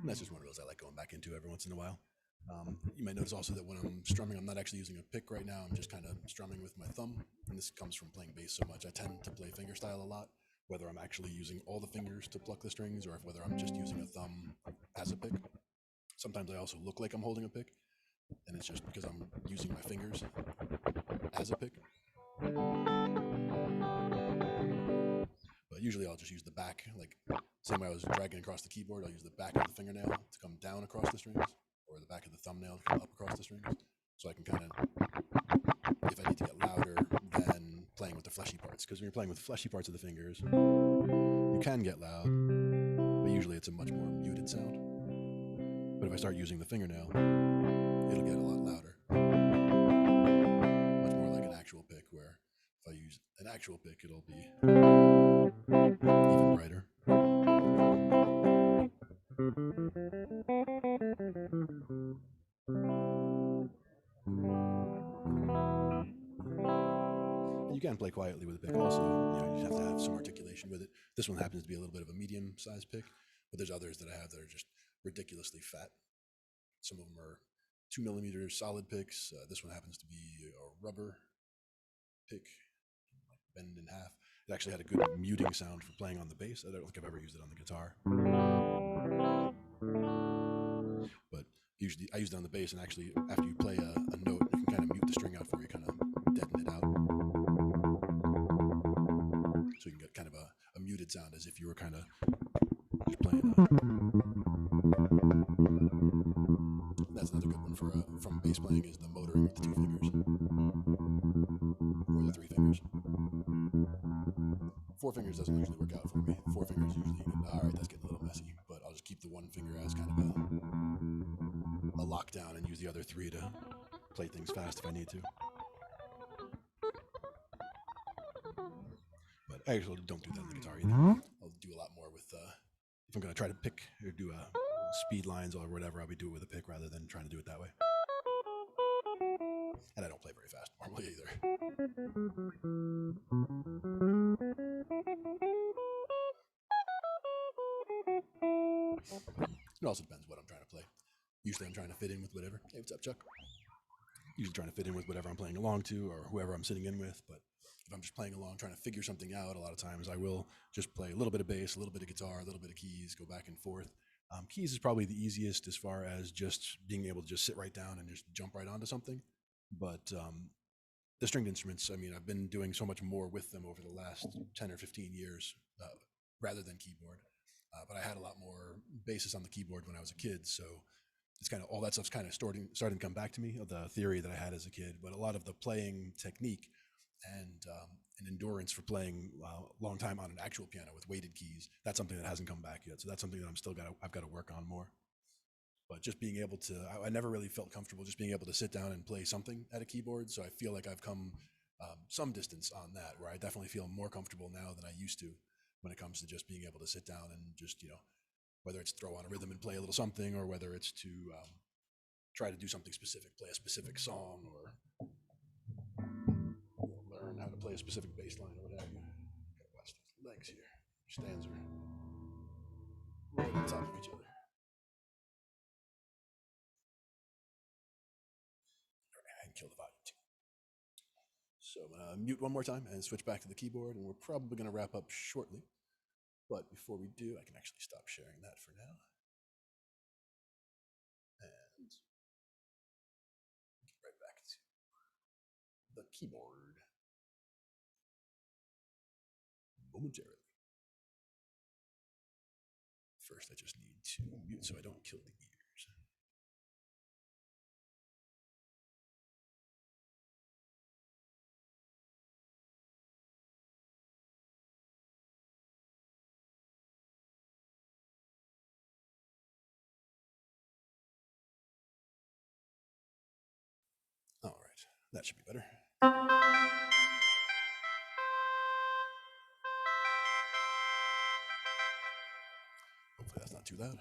Speaker 1: And that's just one of those I like going back into every once in a while. You might notice also that when I'm strumming, I'm not actually using a pick right now. I'm just kind of strumming with my thumb. And this comes from playing bass so much. I tend to play fingerstyle a lot, whether I'm actually using all the fingers to pluck the strings or whether I'm just using a thumb as a pick. Sometimes I also look like I'm holding a pick, and it's just because I'm using my fingers as a pick. But usually I'll just use the back, like same way I was dragging across the keyboard, I'll use the back of the fingernail to come down across the strings, or the back of the thumbnail to come up across the strings. So I can kind of, if I need to get louder than playing with the fleshy parts, because when you're playing with the fleshy parts of the fingers, you can get loud, but usually it's a much more muted sound. But if I start using the fingernail, it'll get a lot louder. Much more like an actual pick, where if I use an actual pick, it'll be even brighter. And you can play quietly with a pick also. You have to have some articulation with it. This one happens to be a little bit of a medium-sized pick, but there's others that I have that are just ridiculously fat. Some of them are 2 millimeter solid picks. This one happens to be a rubber pick, bend in half. It actually had a good muting sound for playing on the bass. I don't think I've ever used it on the guitar. But usually I use it on the bass, and actually after you play a note, you can kind of mute the string out for you, kind of deaden it out. So you can get kind of a muted sound as if you were kind of just playing That's another good one from bass playing, is the motoring with the 2 fingers. Or the 3 fingers. 4 fingers doesn't usually work out for me. 4 fingers usually, alright, that's getting a little messy, but I'll just keep the 1 finger as kind of a lockdown and use the other 3 to play things fast if I need to. But I actually don't do that on the guitar either. I'll do a lot more with, if I'm going to try to pick or do speed lines or whatever, I'll be doing it with a pick rather than trying to do it that way. And I don't play very fast normally either. It also depends what I'm trying to play. Usually I'm trying to fit in with whatever. Hey, what's up, Chuck? Usually trying to fit in with whatever I'm playing along to or whoever I'm sitting in with. But if I'm just playing along, trying to figure something out, a lot of times I will just play a little bit of bass, a little bit of guitar, a little bit of keys, go back and forth. Keys is probably the easiest as far as just being able to just sit right down and just jump right onto something. But the stringed instruments, I mean, I've been doing so much more with them over the last 10 or 15 years rather than keyboard. But I had a lot more basses on the keyboard when I was a kid, so it's kind of all that stuff's kind of starting to come back to me of the theory that I had as a kid. But a lot of the playing technique and endurance for playing a long time on an actual piano with weighted keys, that's something that hasn't come back yet. So that's something that I've got to work on more. But just being able to, I never really felt comfortable just being able to sit down and play something at a keyboard. So I feel like I've come some distance on that, where I definitely feel more comfortable now than I used to when it comes to just being able to sit down and just, whether it's throw on a rhythm and play a little something, or whether it's to try to do something specific, play a specific song, or learn how to play a specific bass line or what have you. Gotta watch these legs here. Stands are right on top of each other. And kill the volume too. So I'm gonna mute one more time and switch back to the keyboard, and we're probably gonna wrap up shortly. But before we do, I can actually stop sharing that for now. And get right back to the keyboard momentarily. First, I just need to mute so I don't kill the ears. All right, that should be better. Hopefully that's not too loud.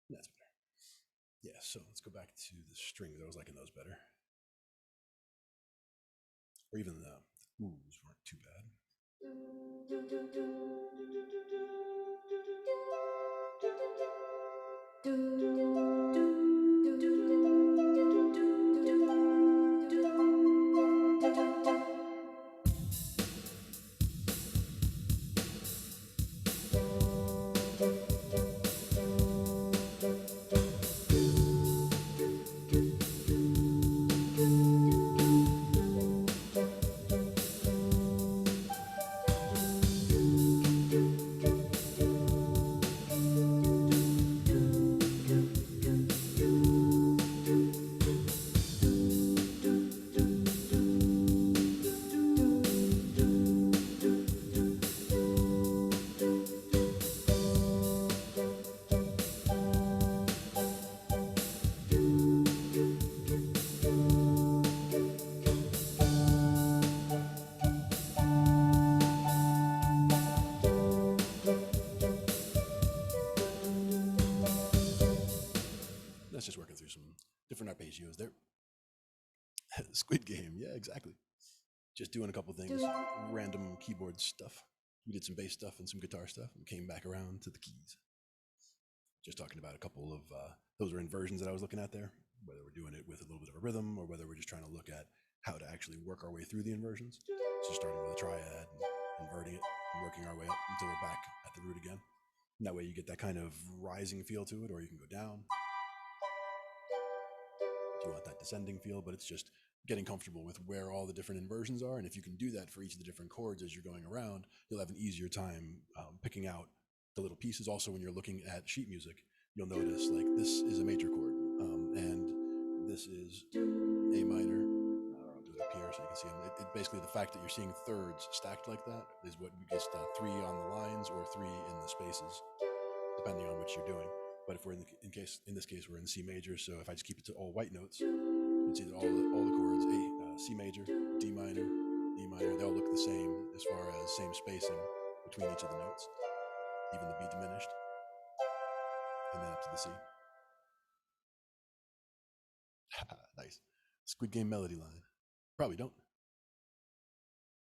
Speaker 1: That's better. Yeah, so let's go back to the strings. I was liking those better. Or even the oohs weren't too bad. That's just working through some different arpeggios there. Squid Game, yeah, exactly. Just doing a couple things, random keyboard stuff. We did some bass stuff and some guitar stuff, and came back around to the keys. Just talking about a couple of those are inversions that I was looking at there, whether we're doing it with a little bit of a rhythm or whether we're just trying to look at how to actually work our way through the inversions. So starting with a triad, and inverting it, and working our way up until we're back at the root again. And that way you get that kind of rising feel to it, or you can go down if you want that descending feel, but it's just getting comfortable with where all the different inversions are. And if you can do that for each of the different chords as you're going around, you'll have an easier time picking out the little pieces. Also, when you're looking at sheet music, you'll notice like this is a major chord, and this is A minor. I'll do it up here so you can see them. Basically, the fact that you're seeing thirds stacked like that is what gets three on the lines or three in the spaces, depending on what you're doing. But if we're in this case we're in C major, so if I just keep it to all white notes, you can see that all the chords C major, D minor, E minor, they all look the same as far as same spacing between each of the notes, even the B diminished, and then up to the C. Nice. Squid Game melody line. Probably don't.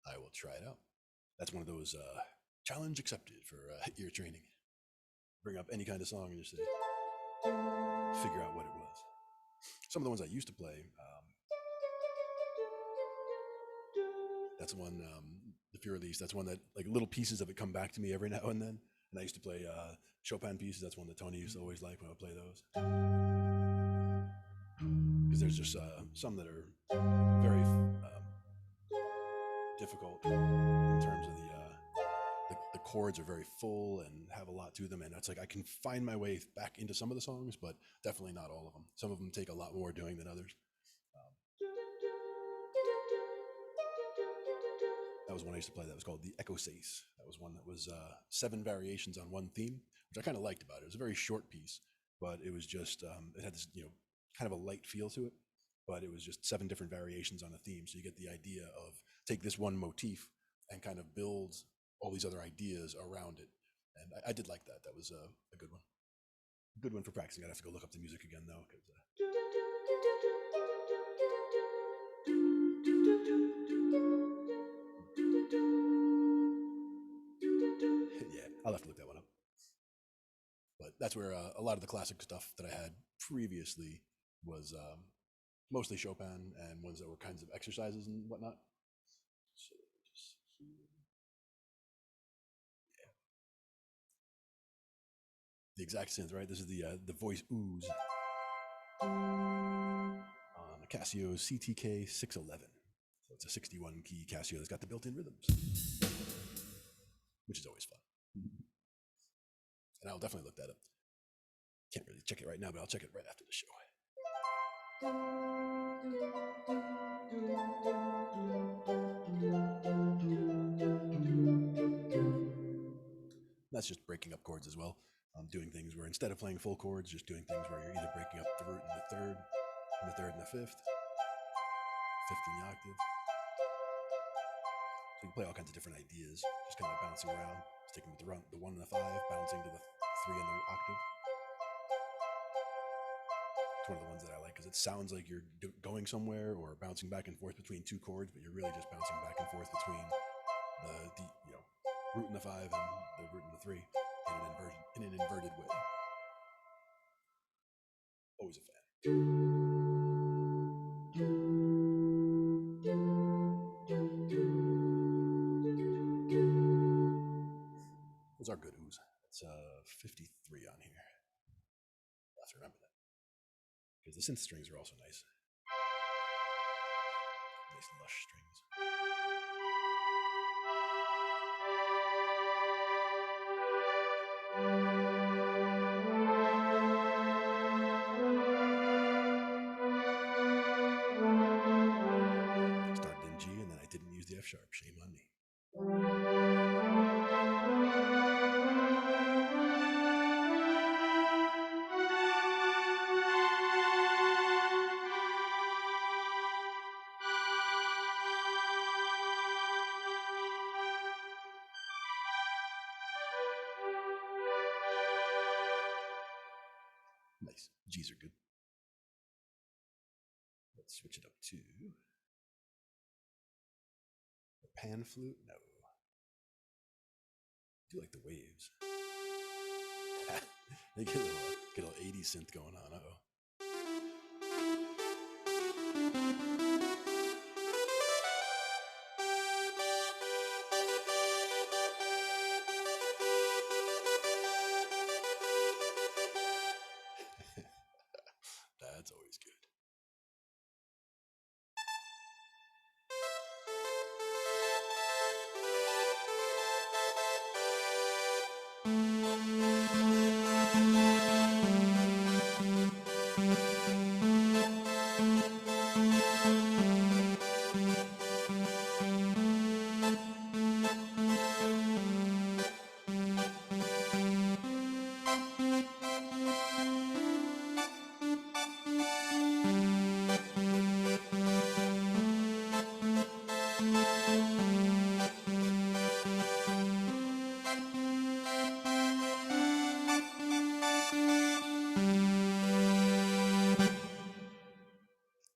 Speaker 1: I will try it out. That's one of those challenge accepted for ear training. Bring up any kind of song and just figure out what it was. Some of the ones I used to play, that's one, the Fear Release, that's one that like little pieces of it come back to me every now and then. And I used to play Chopin pieces. That's one that Tony used to always like when I would play those. Because there's just some that are very difficult in terms of the chords are very full and have a lot to them, and it's like I can find my way back into some of the songs, but definitely not all of them. Some of them take a lot more doing than others. That was one I used to play. That was called the s02e64. That was one that was 7 variations on one theme, which I kind of liked about it. It was a very short piece, but it was just it had this kind of a light feel to it, but it was just 7 different variations on a theme. So you get the idea of take this one motif and kind of build all these other ideas around it. And I did like that. That was a good one. Good one for practicing. I'd have to go look up the music again though, because yeah, I'll have to look that one up. But that's where a lot of the classic stuff that I had previously was mostly Chopin and ones that were kinds of exercises and whatnot. So just yeah, the exact synth, right? This is the voice ooze on a Casio CTK 611. So it's a 61 key Casio that's got the built-in rhythms, which is always fun. And I'll definitely look that up. Can't really check it right now, but I'll check it right after the show. That's just breaking up chords as well. Doing things where instead of playing full chords, just doing things where you're either breaking up the root in the third, and the third and the fifth, fifth in the octave. So you can play all kinds of different ideas, just kind of bouncing around, sticking with the 1 and the 5, bouncing to the 3 and the octave. It's one of the ones that I like because it sounds like you're going somewhere or bouncing back and forth between 2 chords, but you're really just bouncing back and forth between the root in the 5 and the root in the 3 in an inverted way. Always a fan. Those are good ooze. It's 53 on here. I'll have to remember that. Because the synth strings are also nice. Nice lush strings. Started in G and then I didn't use the F sharp. Shame on me. Nice. G's are good. Let's switch it up to the pan flute. No. I do like the waves. They get a little 80s synth going on. Uh-oh. That's always good.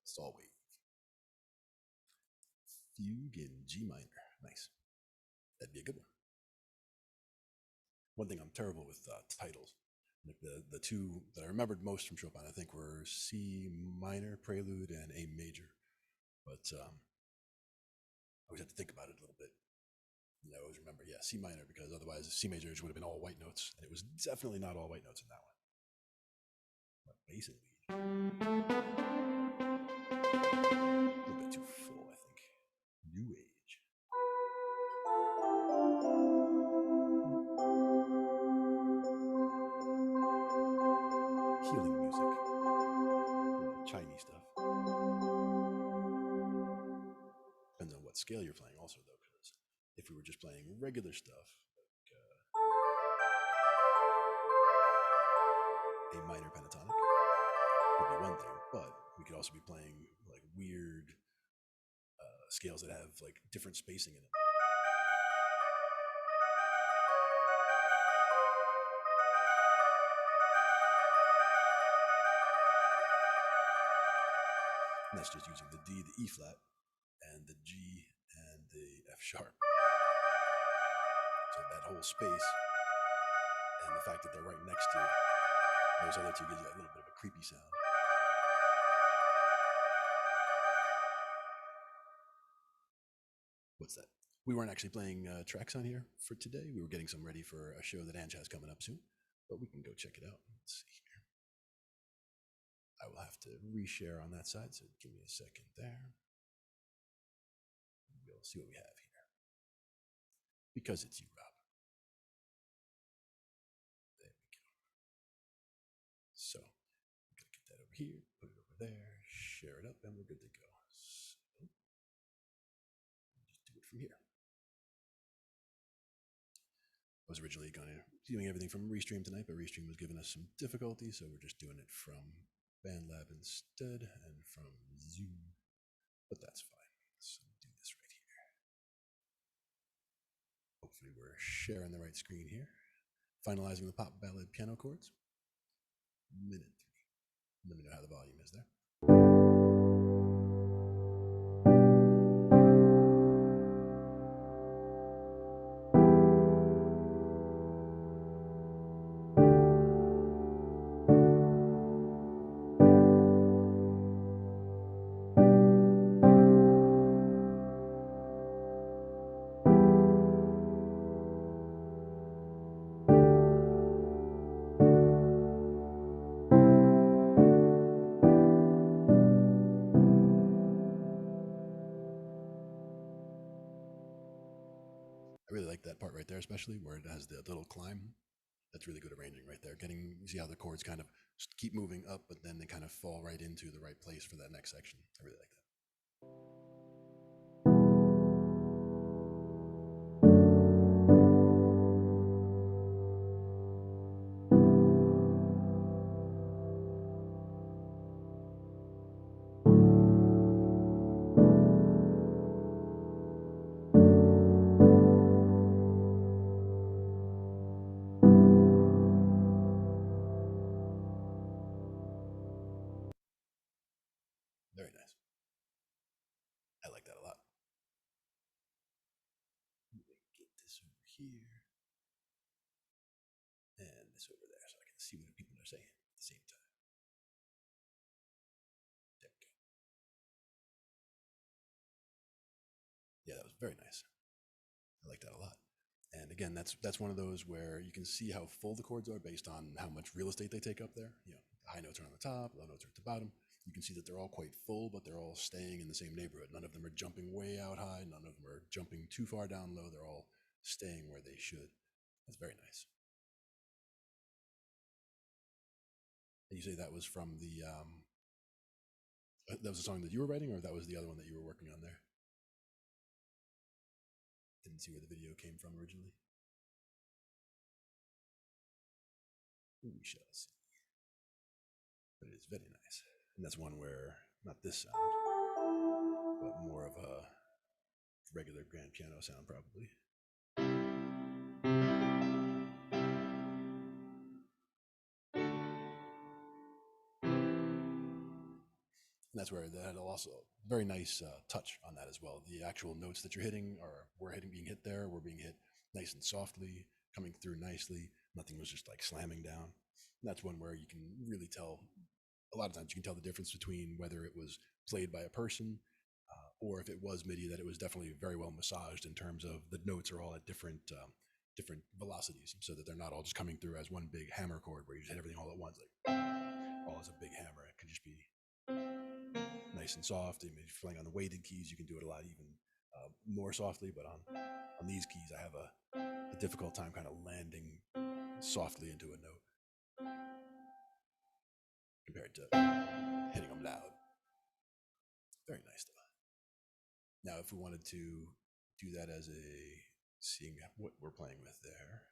Speaker 1: Saw wave. Fugue in G minor. Nice. That'd be a good one. One thing I'm terrible with titles. Like the 2 that I remembered most from Chopin, I think, were C minor prelude and A major. But I always have to think about it a little bit. And I always remember, yeah, C minor, because otherwise C majors would have been all white notes, and it was definitely not all white notes in that one. But bass and lead. A little bit too full, I think. New age. healing music, Chinese stuff. Depends on what scale you're playing, also, though, because if we were just playing regular stuff, like a minor pentatonic, would be one thing, but we could also be playing like weird scales that have like different spacing in it. And that's just using the D, the E flat, and the G and the F sharp. So that whole space and the fact that they're right next to those other two gives you that little bit of a creepy sound. What's that? We weren't actually playing tracks on here for today. We were getting some ready for a show that Ange has coming up soon, but we can go check it out. Let's see here. I will have to reshare on that side, so give me a second there. We'll see what we have here. Because it's you, Rob. There we go. So, I'm going to get that over here, put it over there, share it up, and we're good to go. So, just do it from here. I was originally going to be doing everything from Restream tonight, but Restream was giving us some difficulty, so we're just doing it from BandLab instead and from Zoom. But that's fine. So do this right here. Hopefully we're sharing the right screen here. Finalizing the pop ballad piano chords. Minute 3. Let me know how the volume is there. I really like that part right there, especially where it has the little climb. That's really good arranging right there. You see how the chords kind of keep moving up, but then they kind of fall right into the right place for that next section. I really like that. Very nice. I like that a lot. Let me get this over here and this over there so I can see what people are saying at the same time. There we go. Yeah, that was very nice. I like that a lot. And again, that's one of those where you can see how full the chords are based on how much real estate they take up there. You know, the high notes are on the top, low notes are at the bottom. You can see that they're all quite full, but they're all staying in the same neighborhood. None of them are jumping way out high. None of them are jumping too far down low. They're all staying where they should. That's very nice. And you say that was from that was a song that you were writing, or that was the other one that you were working on there? Didn't see where the video came from originally. We shall see. But it is very nice. And that's one where, not this sound, but more of a regular grand piano sound, probably. And that's where that had also very nice touch on that as well. The actual notes that you're hitting being hit there, were being hit nice and softly, coming through nicely. Nothing was just like slamming down. And that's one where you can really tell. A lot of times you can tell the difference between whether it was played by a person or if it was MIDI, that it was definitely very well massaged in terms of the notes are all at different velocities, so that they're not all just coming through as one big hammer chord where you just hit everything all at once, like all as a big hammer. It could just be nice and soft. And if you're playing on the weighted keys, you can do it a lot even more softly. But on these keys, I have a difficult time kind of landing softly into a note. compared to hitting them loud. Very nice stuff. Now, if we wanted to do that as a seeing what we're playing with there,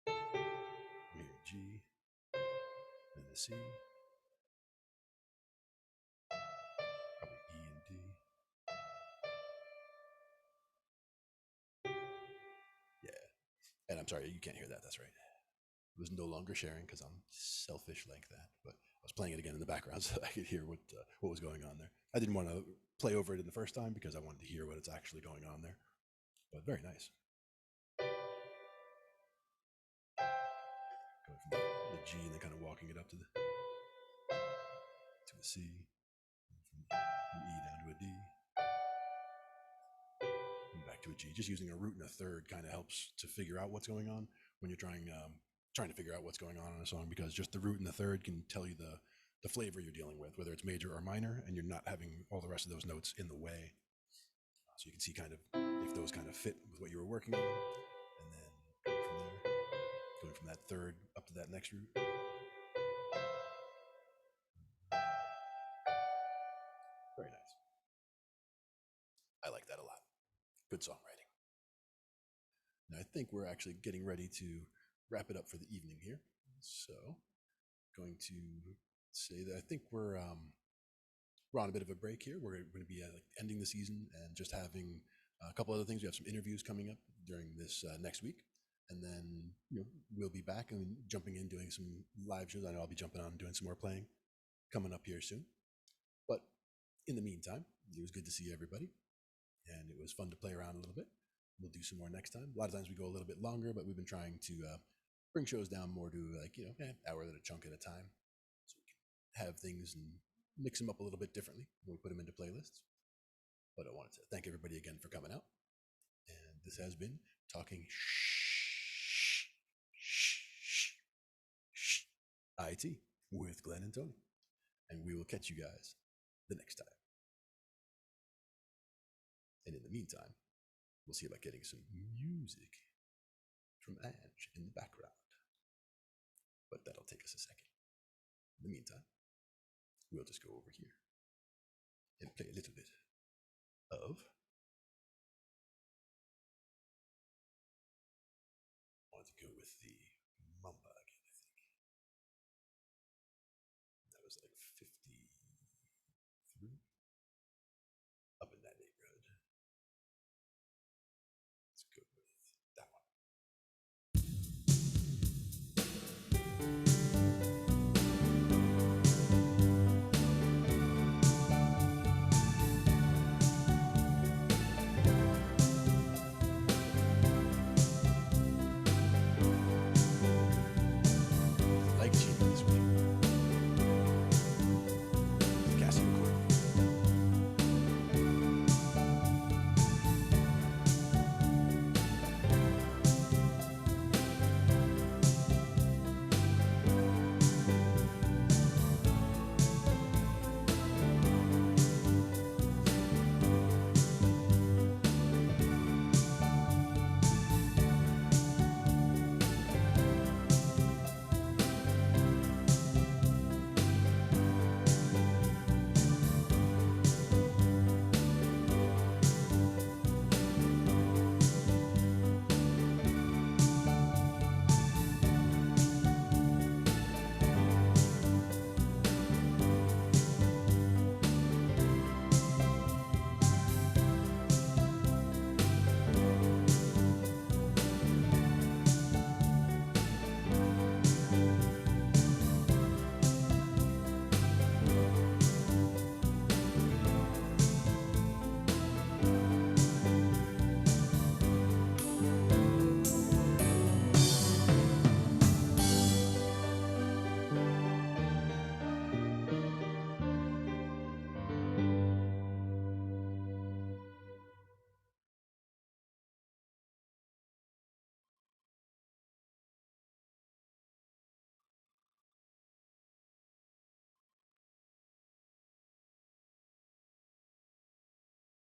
Speaker 1: we hear G, then the C, probably E and D. Yeah, and I'm sorry, you can't hear that. That's right. It was no longer sharing because I'm selfish like that. But I was playing it again in the background so I could hear what was going on there. I didn't want to play over it in the first time because I wanted to hear what it's actually going on there. But very nice. Going from the G and then kind of walking it up to the C, from E down to a D, and back to a G. Just using a root and a third kind of helps to figure out what's going on when you're trying to figure out what's going on in a song, because just the root and the third can tell you the flavor you're dealing with, whether it's major or minor, and you're not having all the rest of those notes in the way. So you can see kind of if those kind of fit with what you were working on, and then going from that third up to that next root. Very nice. I like that a lot. Good songwriting. Now I think we're actually getting ready to wrap it up for the evening here. So going to say that I think we're on a bit of a break here. We're going to be ending the season and just having a couple other things. We have some interviews coming up during this next week, and then we'll be back and jumping in doing some live shows. I know I'll be jumping on and doing some more playing coming up here soon. But in the meantime, it was good to see everybody, and it was fun to play around a little bit. We'll do some more next time. A lot of times we go a little bit longer, but we've been trying to bring shows down more to an hour at a chunk at a time, so we can have things and mix them up a little bit differently when we put them into playlists. But I wanted to thank everybody again for coming out, and this has been Talking Shh I.T with Glenn and Tony, and we will catch you guys the next time. And in the meantime, we'll see about getting some music from Ange in the background, but that'll take us a second. In the meantime, we'll just go over here and play a little bit of I wanted to go with the Mamba again, I think. That was like 50.